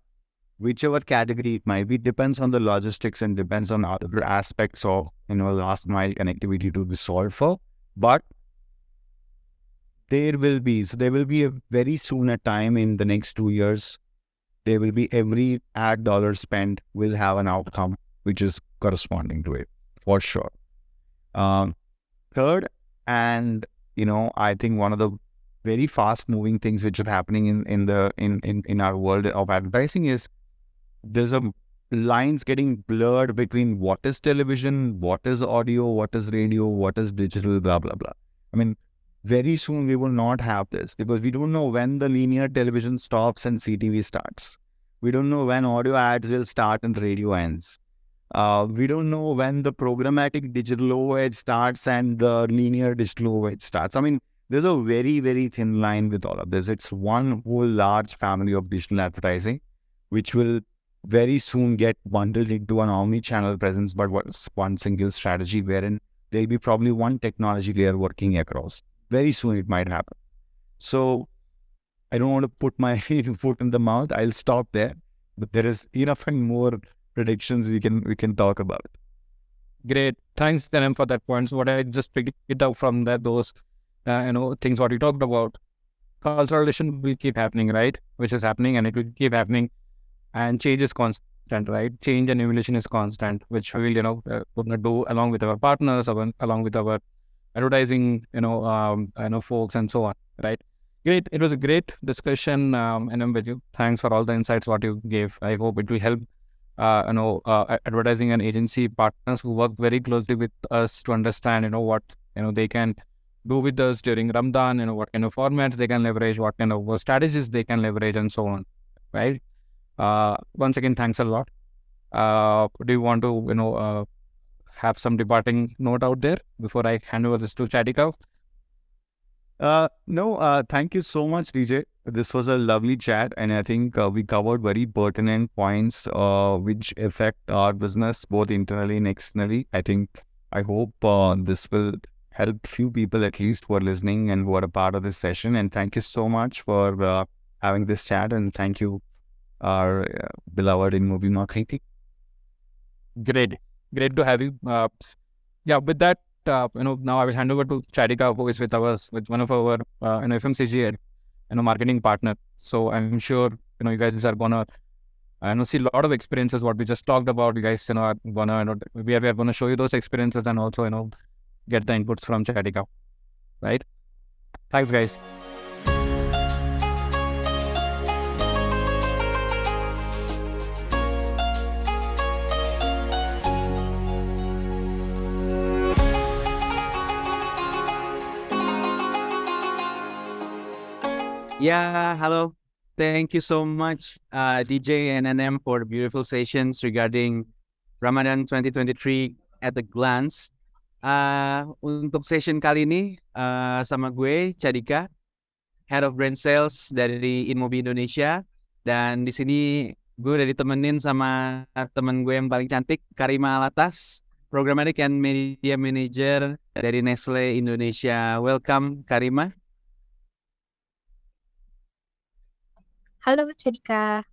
whichever category it might be, depends on the logistics and depends on other aspects of, last mile connectivity to be solved for. But there will be a very soon a time in the next 2 years, there will be every ad dollar spent will have an outcome which is corresponding to it, for sure. Third, and I think one of the very fast moving things which are happening in our world of advertising is there's a lines getting blurred between what is television, what is audio, what is radio, what is digital, blah blah blah. I mean, very soon we will not have this, because we don't know when the linear television stops and CTV starts. We don't know when audio ads will start and radio ends. We don't know when the programmatic digital overhead starts and the linear digital overhead starts. I mean, there's a very, very thin line with all of this. It's one whole large family of digital advertising, which will very soon get bundled into an omni-channel presence, but what's one single strategy wherein there'll be probably one technology layer working across. Very soon it might happen. So I don't want to put my foot in the mouth. I'll stop there. But there is enough and more predictions we can talk about. Great. Thanks, Tanem, for that point. So what I just picked it up from that, those, things what we talked about. Consolidation will keep happening, right? Which is happening and it will keep happening. And change is constant, right? Change and evolution is constant, which we will, gonna do along with our partners, along with our advertising, folks and so on, right? Great. It was a great discussion, and I'm with you. Thanks for all the insights what you gave. I hope it will help, advertising and agency partners who work very closely with us to understand, what, they can do with us during Ramadan, what kind of formats they can leverage, what kind of strategies they can leverage and so on, right? Once again, thanks a lot. Do you want to, have some departing note out there before I hand over this to Chadika? No, thank you so much, DJ. This was a lovely chat, and I think we covered very pertinent points which affect our business both internally and externally. I hope this will help few people at least who are listening and who are a part of this session. And thank you so much for having this chat, and thank you, our beloved in movie marketing. Great to have you. With that, now I will hand over to Chadika, who is with one of our FMCG marketing partner. So I'm sure you guys are gonna see a lot of experiences what we just talked about. You guys are gonna we are gonna show you those experiences and also get the inputs from Chadika, right? Thanks, guys. Yeah, hello. Thank you so much, DJ and NM, for the beautiful sessions regarding Ramadan 2023 at a glance. Untuk session kali ini sama gue, Chadika, Head of Brand Sales dari InMobi Indonesia. Dan di sini gue udah ditemenin sama temen gue yang paling cantik, Karima Alatas, Programmatic and Media Manager dari Nestle Indonesia. Welcome, Karima. Halo Chadika.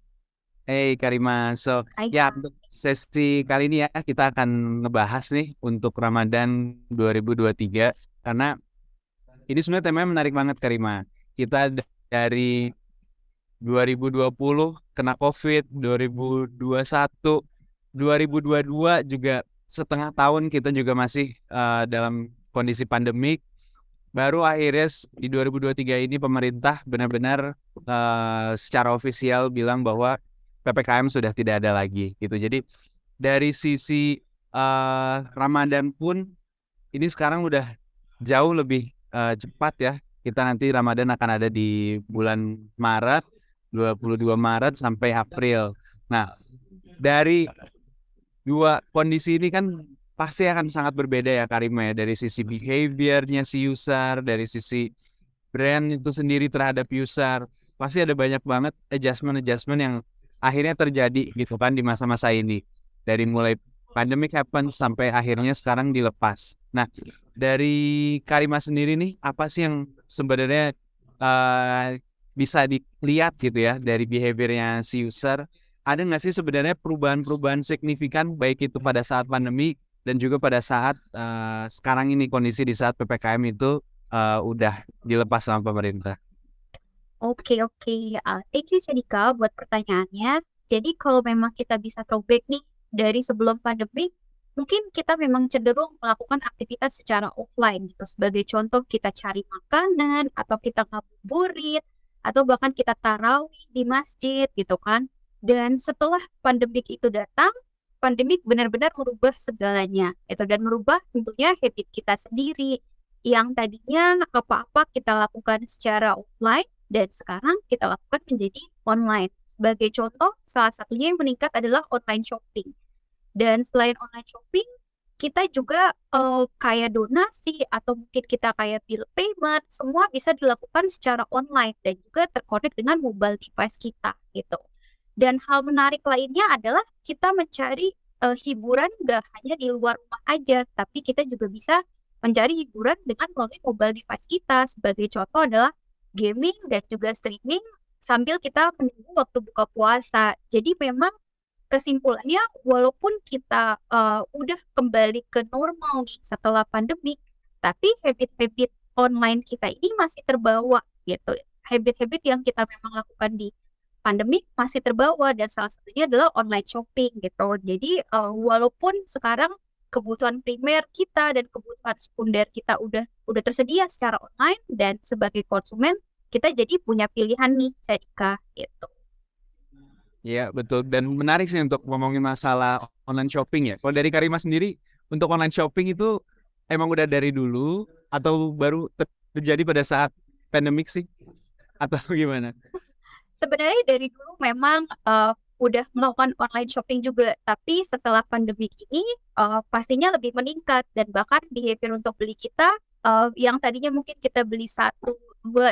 Hey Karima, so untuk sesi kali ini ya kita akan ngebahas nih untuk Ramadan 2023 karena ini sebenarnya temanya menarik banget Karima. Kita dari 2020 kena COVID, 2021, 2022 juga setengah tahun kita juga masih dalam kondisi pandemik. Baru akhirnya di 2023 ini pemerintah benar-benar secara ofisial bilang bahwa PPKM sudah tidak ada lagi gitu. Jadi dari sisi Ramadan pun ini sekarang udah jauh lebih cepat ya. Kita nanti Ramadan akan ada di bulan Maret, 22 Maret sampai April. Nah, dari dua kondisi ini kan pasti akan sangat berbeda ya Karima ya, dari sisi behaviornya si user, dari sisi brand itu sendiri terhadap user. Pasti ada banyak banget adjustment yang akhirnya terjadi gitu kan di masa-masa ini. Dari mulai pandemic happen sampai akhirnya sekarang dilepas. Nah, dari Karima sendiri nih, apa sih yang sebenarnya bisa dilihat gitu ya dari behaviornya si user? Ada nggak sih sebenarnya perubahan-perubahan signifikan baik itu pada saat pandemi dan juga pada saat sekarang ini kondisi di saat PPKM itu udah dilepas sama pemerintah? Oke. Thank you Chadika buat pertanyaannya. Jadi kalau memang kita bisa throwback nih dari sebelum pandemi, mungkin kita memang cenderung melakukan aktivitas secara offline gitu. Sebagai contoh kita cari makanan atau kita ngabuburit atau bahkan kita tarawih di masjid gitu kan. Dan setelah pandemik itu datang, pandemik benar-benar merubah segalanya itu dan merubah tentunya habit kita sendiri yang tadinya apa-apa kita lakukan secara offline dan sekarang kita lakukan menjadi online. Sebagai contoh, salah satunya yang meningkat adalah online shopping. Dan selain online shopping, kita juga kayak donasi atau mungkin kita kayak bill payment, semua bisa dilakukan secara online dan juga terkonek dengan mobile device kita gitu. Dan hal menarik lainnya adalah kita mencari hiburan nggak hanya di luar rumah aja, tapi kita juga bisa mencari hiburan dengan melalui mobile device kita. Sebagai contoh adalah gaming dan juga streaming sambil kita menunggu waktu buka puasa. Jadi memang kesimpulannya, walaupun kita udah kembali ke normal nih setelah pandemi, tapi habit-habit online kita ini masih terbawa gitu. Habit-habit yang kita memang lakukan di pandemi masih terbawa dan salah satunya adalah online shopping gitu. Jadi walaupun sekarang kebutuhan primer kita dan kebutuhan sekunder kita udah tersedia secara online dan sebagai konsumen kita jadi punya pilihan nih, Cadika gitu. Iya, betul. Dan menarik sih untuk ngomongin masalah online shopping ya. Kalau dari Karima sendiri, untuk online shopping itu emang udah dari dulu atau baru terjadi pada saat pandemik sih? Atau gimana? Sebenarnya dari dulu memang udah melakukan online shopping juga, tapi setelah pandemi ini pastinya lebih meningkat dan bahkan behavior untuk beli kita yang tadinya mungkin kita beli 1-2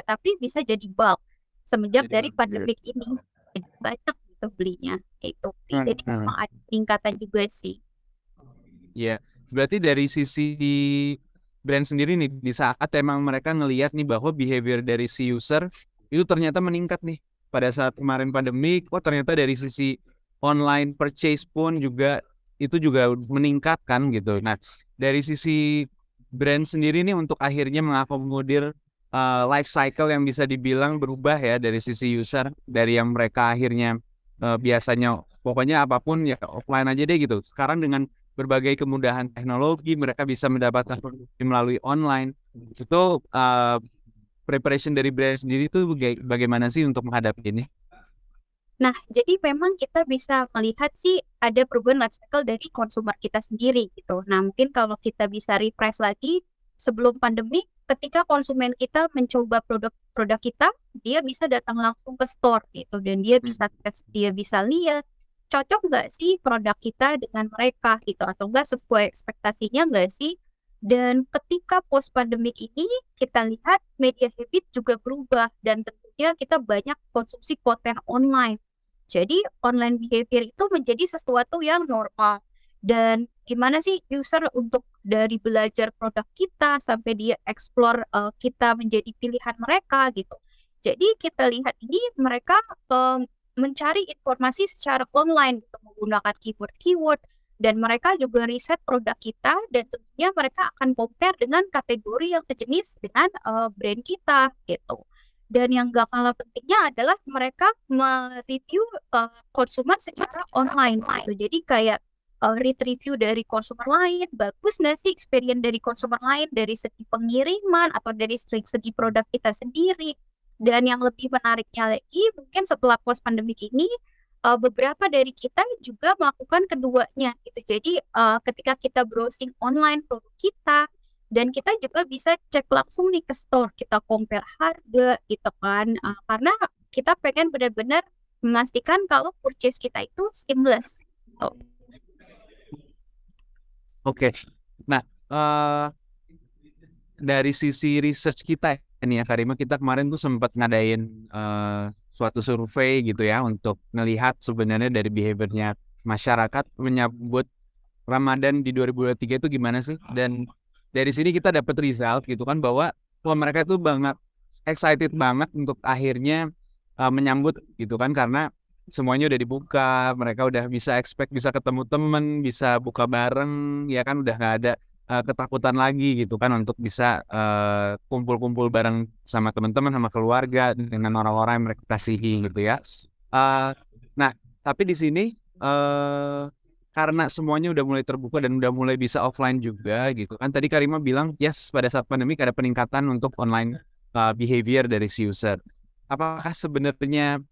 tapi bisa jadi bulk semenjak dari pandemi ini. Jadi banyak gitu belinya itu sih. Jadi memang ada peningkatan juga sih. Iya, berarti dari sisi brand sendiri nih, di saat emang mereka ngelihat nih bahwa behavior dari si user itu ternyata meningkat nih pada saat kemarin pandemi, ternyata dari sisi online purchase pun juga itu juga meningkat kan gitu. Nah, dari sisi brand sendiri nih untuk akhirnya mengakomodir life cycle yang bisa dibilang berubah ya dari sisi user, dari yang mereka akhirnya biasanya pokoknya apapun ya offline aja deh gitu. Sekarang dengan berbagai kemudahan teknologi mereka bisa mendapatkan melalui online. Itu preparation dari brand sendiri itu bagaimana sih untuk menghadapi ini? Nah, jadi memang kita bisa melihat sih ada perubahan life cycle dari konsumer kita sendiri gitu. Nah, mungkin kalau kita bisa refresh lagi sebelum pandemi, ketika konsumen kita mencoba produk kita, dia bisa datang langsung ke store gitu dan dia bisa tes, dia bisa lihat cocok nggak sih produk kita dengan mereka gitu atau enggak sesuai ekspektasinya nggak sih. Dan ketika post pandemic ini kita lihat media habit juga berubah dan tentunya kita banyak konsumsi konten online. Jadi online behavior itu menjadi sesuatu yang normal. Dan gimana sih user untuk dari belajar produk kita sampai dia explore kita menjadi pilihan mereka gitu. Jadi kita lihat ini mereka mencari informasi secara online gitu, menggunakan keyword-keyword dan mereka juga riset produk kita dan tentunya mereka akan compare dengan kategori yang sejenis dengan brand kita gitu. Dan yang gak kalah pentingnya adalah mereka mereview konsumer secara online gitu. Jadi kayak read review dari konsumer lain, bagus nggak sih experience dari konsumer lain dari segi pengiriman atau dari segi produk kita sendiri. Dan yang lebih menariknya lagi, mungkin setelah post pandemik ini, beberapa dari kita juga melakukan keduanya gitu. Jadi ketika kita browsing online produk kita, dan kita juga bisa cek langsung nih ke store, kita compare harga gitu kan, karena kita pengen benar-benar memastikan kalau purchase kita itu seamless. Oke. Nah, dari sisi research kita ini ya Karima, kita kemarin tuh sempat ngadain suatu survei gitu ya untuk melihat sebenarnya dari behaviornya masyarakat menyambut Ramadan di 2023 itu gimana sih. Dan dari sini kita dapat result gitu kan bahwa mereka itu banget excited banget untuk akhirnya menyambut gitu kan, karena semuanya udah dibuka, mereka udah bisa expect bisa ketemu temen, bisa buka bareng, ya kan udah nggak ada ketakutan lagi gitu kan untuk bisa kumpul-kumpul bareng sama teman-teman, sama keluarga, dengan orang-orang yang mereka kasihi gitu ya. Nah, tapi di sini karena semuanya udah mulai terbuka dan udah mulai bisa offline juga gitu kan. Tadi Karima bilang, yes, pada saat pandemi ada peningkatan untuk online behavior dari si user. Apakah sebenarnya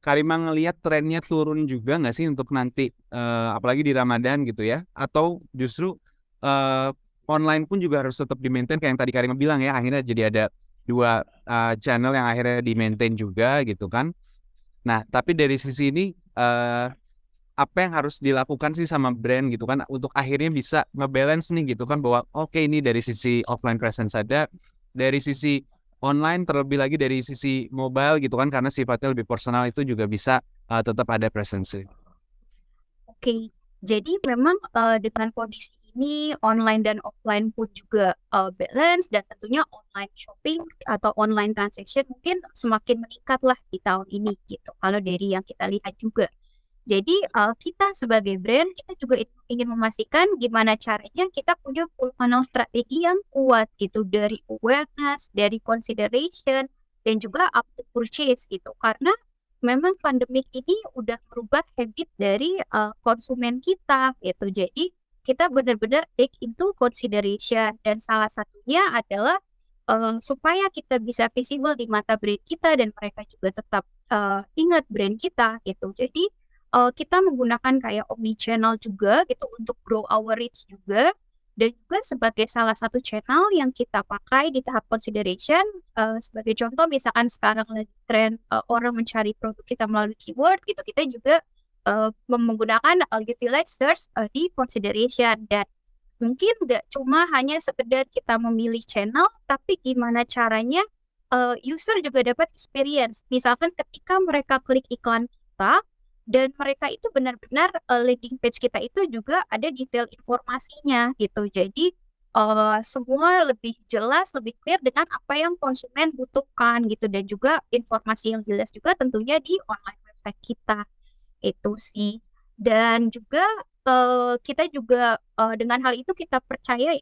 Karima ngelihat trennya turun juga nggak sih untuk nanti, apalagi di Ramadan gitu ya? Atau justru online pun juga harus tetap di-maintain kayak yang tadi Karima bilang ya, akhirnya jadi ada 2 channel yang akhirnya di-maintain juga gitu kan. Nah, tapi dari sisi ini apa yang harus dilakukan sih sama brand gitu kan untuk akhirnya bisa ngebalance nih gitu kan bahwa oke, ini dari sisi offline presence ada, dari sisi online terlebih lagi dari sisi mobile gitu kan karena sifatnya lebih personal itu juga bisa tetap ada presence. Oke, jadi memang dengan kondisi ini online dan offline pun juga balance dan tentunya online shopping atau online transaction mungkin semakin meningkat lah di tahun ini gitu. Kalau dari yang kita lihat juga. Jadi kita sebagai brand kita juga ingin memastikan gimana caranya kita punya full funnel strategi yang kuat gitu dari awareness, dari consideration dan juga up to purchase gitu. Karena memang pandemik ini udah merubah habit dari konsumen kita gitu. Jadi kita benar-benar take into consideration dan salah satunya adalah supaya kita bisa visible di mata brand kita dan mereka juga tetap ingat brand kita gitu. Jadi kita menggunakan kayak omni-channel juga gitu untuk grow our reach juga dan juga sebagai salah satu channel yang kita pakai di tahap consideration sebagai contoh misalkan sekarang lagi tren orang mencari produk kita melalui keyword gitu kita juga menggunakan utilize search di consideration dan mungkin nggak cuma hanya sekedar kita memilih channel tapi gimana caranya user juga dapat experience misalkan ketika mereka klik iklan kita dan mereka itu benar-benar landing page kita itu juga ada detail informasinya gitu. Jadi semua lebih jelas, lebih clear dengan apa yang konsumen butuhkan gitu dan juga informasi yang jelas juga tentunya di online website kita itu sih. Dan juga kita juga dengan hal itu kita percaya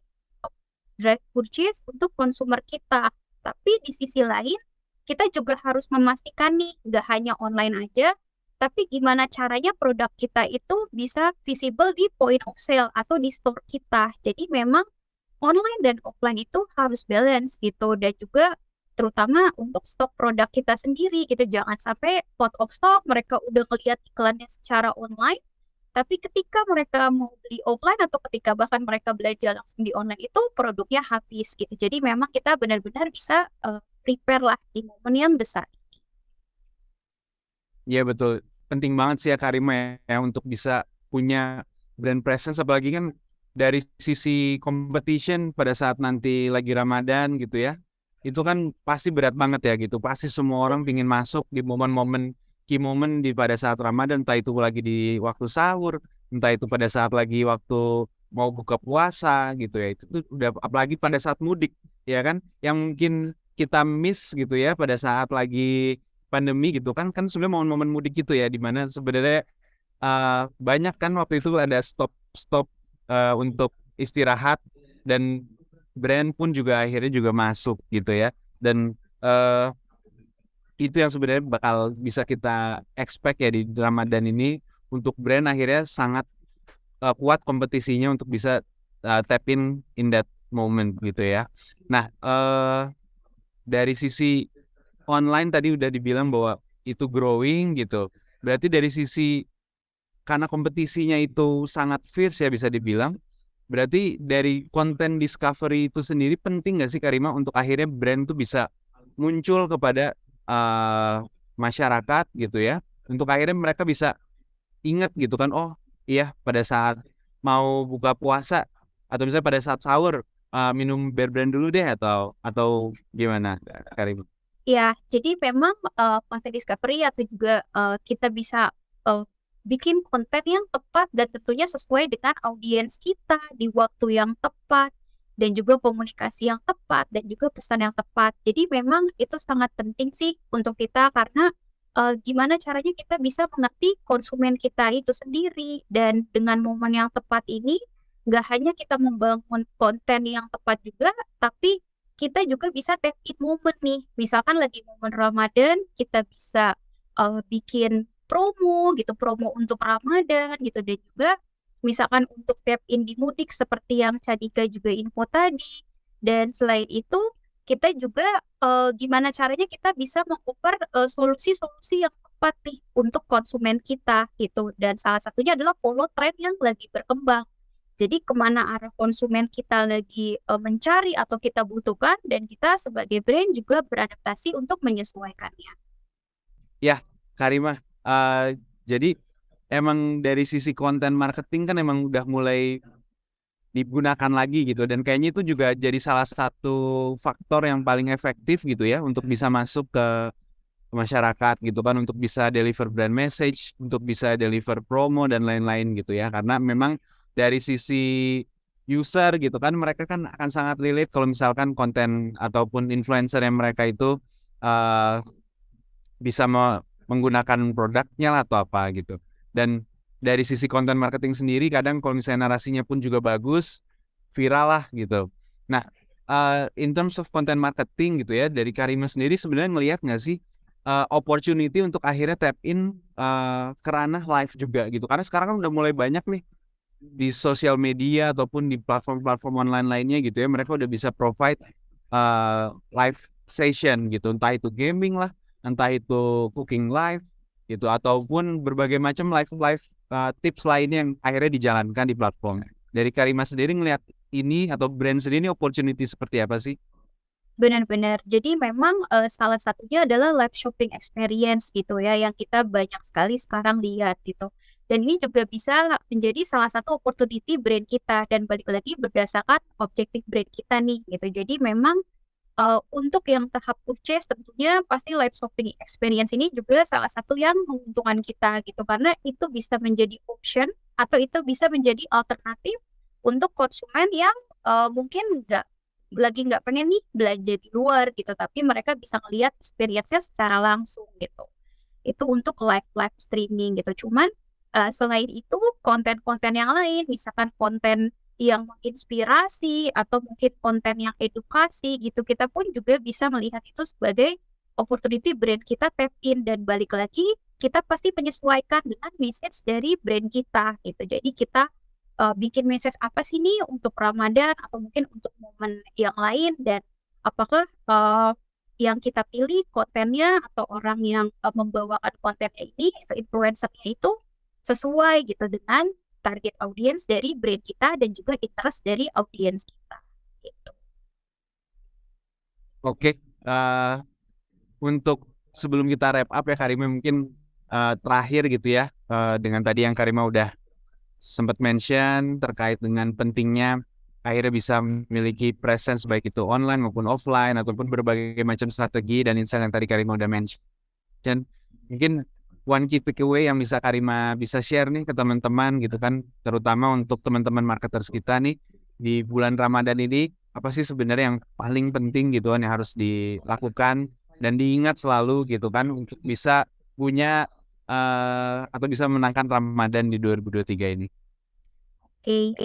drive purchase untuk consumer kita. Tapi di sisi lain kita juga harus memastikan nih nggak hanya online aja tapi gimana caranya produk kita itu bisa visible di point of sale atau di store kita. Jadi memang online dan offline itu harus balance gitu dan juga terutama untuk stok produk kita sendiri gitu. Jangan sampai out of stock mereka udah ngeliat iklannya secara online tapi ketika mereka mau beli offline atau ketika bahkan mereka belanja langsung di online itu produknya habis gitu. Jadi memang kita benar-benar bisa prepare lah di momen yang besar. Iya betul, penting banget sih ya Karima ya untuk bisa punya brand presence apalagi kan dari sisi competition pada saat nanti lagi Ramadan gitu ya. Itu kan pasti berat banget ya gitu. Pasti semua orang pingin masuk di momen-momen key moment di pada saat Ramadan, entah itu lagi di waktu sahur, entah itu pada saat lagi waktu mau buka puasa gitu ya. Itu tuh udah apalagi pada saat mudik ya kan yang mungkin kita miss gitu ya pada saat lagi pandemi gitu kan sebenarnya momen-momen mudik gitu ya di mana sebenarnya banyak kan waktu itu ada stop untuk istirahat dan brand pun juga akhirnya juga masuk gitu ya dan itu yang sebenarnya bakal bisa kita expect ya di Ramadan ini untuk brand akhirnya sangat kuat kompetisinya untuk bisa tap in that moment gitu ya. Nah dari sisi online tadi udah dibilang bahwa itu growing gitu. Berarti dari sisi karena kompetisinya itu sangat fierce ya bisa dibilang. Berarti dari konten discovery itu sendiri penting nggak sih Karima untuk akhirnya brand tuh bisa muncul kepada masyarakat gitu ya. Untuk akhirnya mereka bisa ingat gitu kan, oh iya pada saat mau buka puasa atau misalnya pada saat sahur minum bear brand dulu deh atau gimana Karima? Ya, jadi memang konten discovery atau juga kita bisa bikin konten yang tepat dan tentunya sesuai dengan audiens kita di waktu yang tepat dan juga komunikasi yang tepat dan juga pesan yang tepat. Jadi memang itu sangat penting sih untuk kita karena gimana caranya kita bisa mengerti konsumen kita itu sendiri dan dengan momen yang tepat ini nggak hanya kita membangun konten yang tepat juga, tapi kita juga bisa tap in momen nih. Misalkan lagi momen Ramadan, kita bisa bikin promo gitu, promo untuk Ramadan gitu dan juga misalkan untuk tap in di mudik seperti yang Cadika juga info tadi. Dan selain itu, kita juga gimana caranya kita bisa meng-offer solusi-solusi yang tepat nih untuk konsumen kita gitu. Dan salah satunya adalah follow trend yang lagi berkembang. Jadi kemana arah konsumen kita lagi mencari atau kita butuhkan dan kita sebagai brand juga beradaptasi untuk menyesuaikannya. Ya, Karima, jadi emang dari sisi konten marketing kan emang udah mulai digunakan lagi gitu, dan kayaknya itu juga jadi salah satu faktor yang paling efektif gitu ya untuk bisa masuk ke masyarakat gitu kan, untuk bisa deliver brand message, untuk bisa deliver promo dan lain-lain gitu ya. Karena memang dari sisi user gitu kan, mereka kan akan sangat relate kalau misalkan konten ataupun influencer yang mereka itu uh, bisa menggunakan produknya lah atau apa gitu. Dan dari sisi konten marketing sendiri, kadang kalau misalnya narasinya pun juga bagus, viral lah gitu. Nah, in terms of content marketing gitu ya, dari Karima sendiri sebenarnya ngelihat nggak sih opportunity untuk akhirnya tap in ke ranah live juga gitu? Karena sekarang kan udah mulai banyak nih di sosial media ataupun di platform-platform online lainnya gitu ya, mereka udah bisa provide live session gitu, entah itu gaming lah, entah itu cooking live gitu, ataupun berbagai macam live tips lainnya yang akhirnya dijalankan di platform. Dari Karima sendiri ngelihat ini atau brand sendiri ini opportunity seperti apa sih? Benar-benar. Jadi memang salah satunya adalah live shopping experience gitu ya, yang kita banyak sekali sekarang lihat gitu. Dan ini juga bisa menjadi salah satu opportunity brand kita, dan balik lagi berdasarkan objektif brand kita nih gitu. Jadi memang untuk yang tahap purchase tentunya pasti live shopping experience ini juga salah satu yang menguntungkan kita gitu, karena itu bisa menjadi option atau itu bisa menjadi alternatif untuk konsumen yang mungkin nggak pengen nih belanja di luar gitu, tapi mereka bisa ngelihat experience-nya secara langsung gitu. Itu untuk live streaming gitu. Cuman selain itu konten-konten yang lain, misalkan konten yang menginspirasi atau mungkin konten yang edukasi gitu, kita pun juga bisa melihat itu sebagai opportunity brand kita tap in, dan balik lagi kita pasti menyesuaikan dengan message dari brand kita gitu. Jadi kita bikin message apa sih nih untuk Ramadan atau mungkin untuk momen yang lain, dan apakah yang kita pilih kontennya atau orang yang membawakan kontennya ini atau influencernya itu sesuai gitu dengan target audiens dari brand kita dan juga interest dari audiens kita gitu. Oke, untuk sebelum kita wrap up ya Karima, mungkin terakhir gitu ya, dengan tadi yang Karima udah sempat mention terkait dengan pentingnya akhirnya bisa memiliki presence baik itu online maupun offline, ataupun berbagai macam strategi dan insight yang tadi Karima udah mention. Dan mungkin one key takeaway yang bisa Karima bisa share nih ke teman-teman gitu kan, terutama untuk teman-teman marketers kita nih di bulan Ramadan ini, apa sih sebenarnya yang paling penting gitu kan yang harus dilakukan dan diingat selalu gitu kan untuk bisa punya atau bisa menangkan Ramadan di 2023 ini. Oke,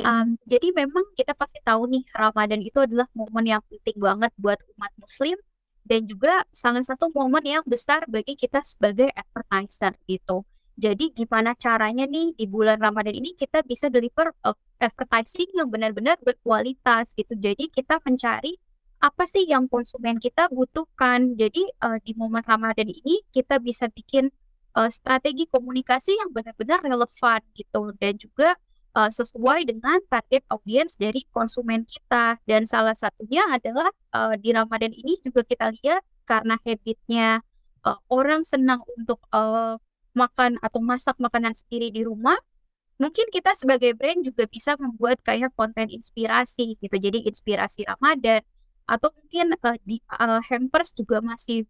jadi memang kita pasti tahu nih Ramadan itu adalah momen yang penting banget buat umat Muslim, dan juga salah satu momen yang besar bagi kita sebagai advertiser gitu. Jadi gimana caranya nih di bulan Ramadan ini kita bisa deliver advertising yang benar-benar berkualitas gitu. Jadi kita mencari apa sih yang konsumen kita butuhkan. Jadi di momen Ramadan ini kita bisa bikin strategi komunikasi yang benar-benar relevan gitu, dan juga sesuai dengan target audiens dari konsumen kita. Dan salah satunya adalah di Ramadan ini juga kita lihat karena habitnya orang senang untuk makan atau masak makanan sendiri di rumah, mungkin kita sebagai brand juga bisa membuat kayak konten inspirasi gitu. Jadi inspirasi Ramadan, atau mungkin di hampers juga masih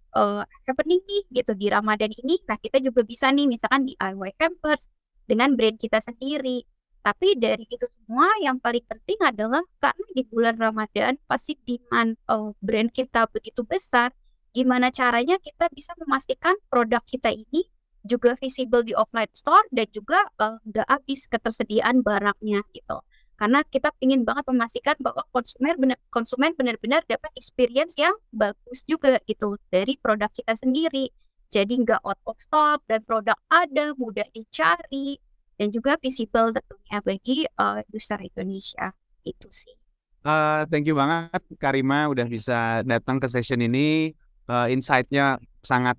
happening nih gitu di Ramadan ini. Nah, kita juga bisa nih misalkan DIY hampers dengan brand kita sendiri. Tapi dari itu semua yang paling penting adalah karena di bulan Ramadan pasti demand brand kita begitu besar, gimana caranya kita bisa memastikan produk kita ini juga visible di offline store dan juga nggak habis ketersediaan barangnya gitu. Karena kita ingin banget memastikan bahwa konsumen benar-benar dapat experience yang bagus juga gitu dari produk kita sendiri. Jadi nggak out of stock dan produk ada, mudah dicari, dan juga visible tentunya bagi user Indonesia. Itu sih. Thank you banget Karima udah bisa datang ke session ini. Insight-nya sangat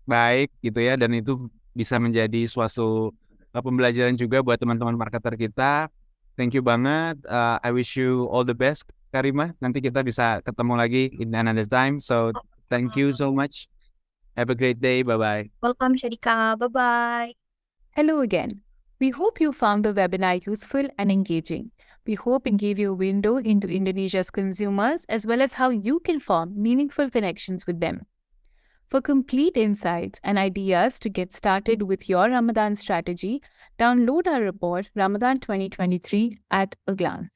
baik gitu ya, dan itu bisa menjadi suatu pembelajaran juga buat teman-teman marketer kita. Thank you banget. I wish you all the best Karima. Nanti kita bisa ketemu lagi in another time. So thank you so much. Have a great day. Bye-bye. Welcome, Shadika. Bye-bye. Hello again. We hope you found the webinar useful and engaging. We hope it gave you a window into Indonesia's consumers as well as how you can form meaningful connections with them. For complete insights and ideas to get started with your Ramadan strategy, download our report Ramadan 2023 at a glance.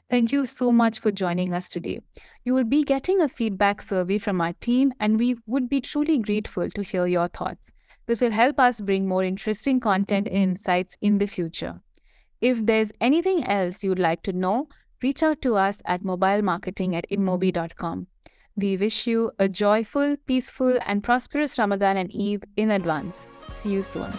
Thank you so much for joining us today. You will be getting a feedback survey from our team, and we would be truly grateful to hear your thoughts. This will help us bring more interesting content and insights in the future. If there's anything else you'd like to know, reach out to us at mobilemarketing@inmobi.com. We wish you a joyful, peaceful, and prosperous Ramadan and Eid in advance. See you soon.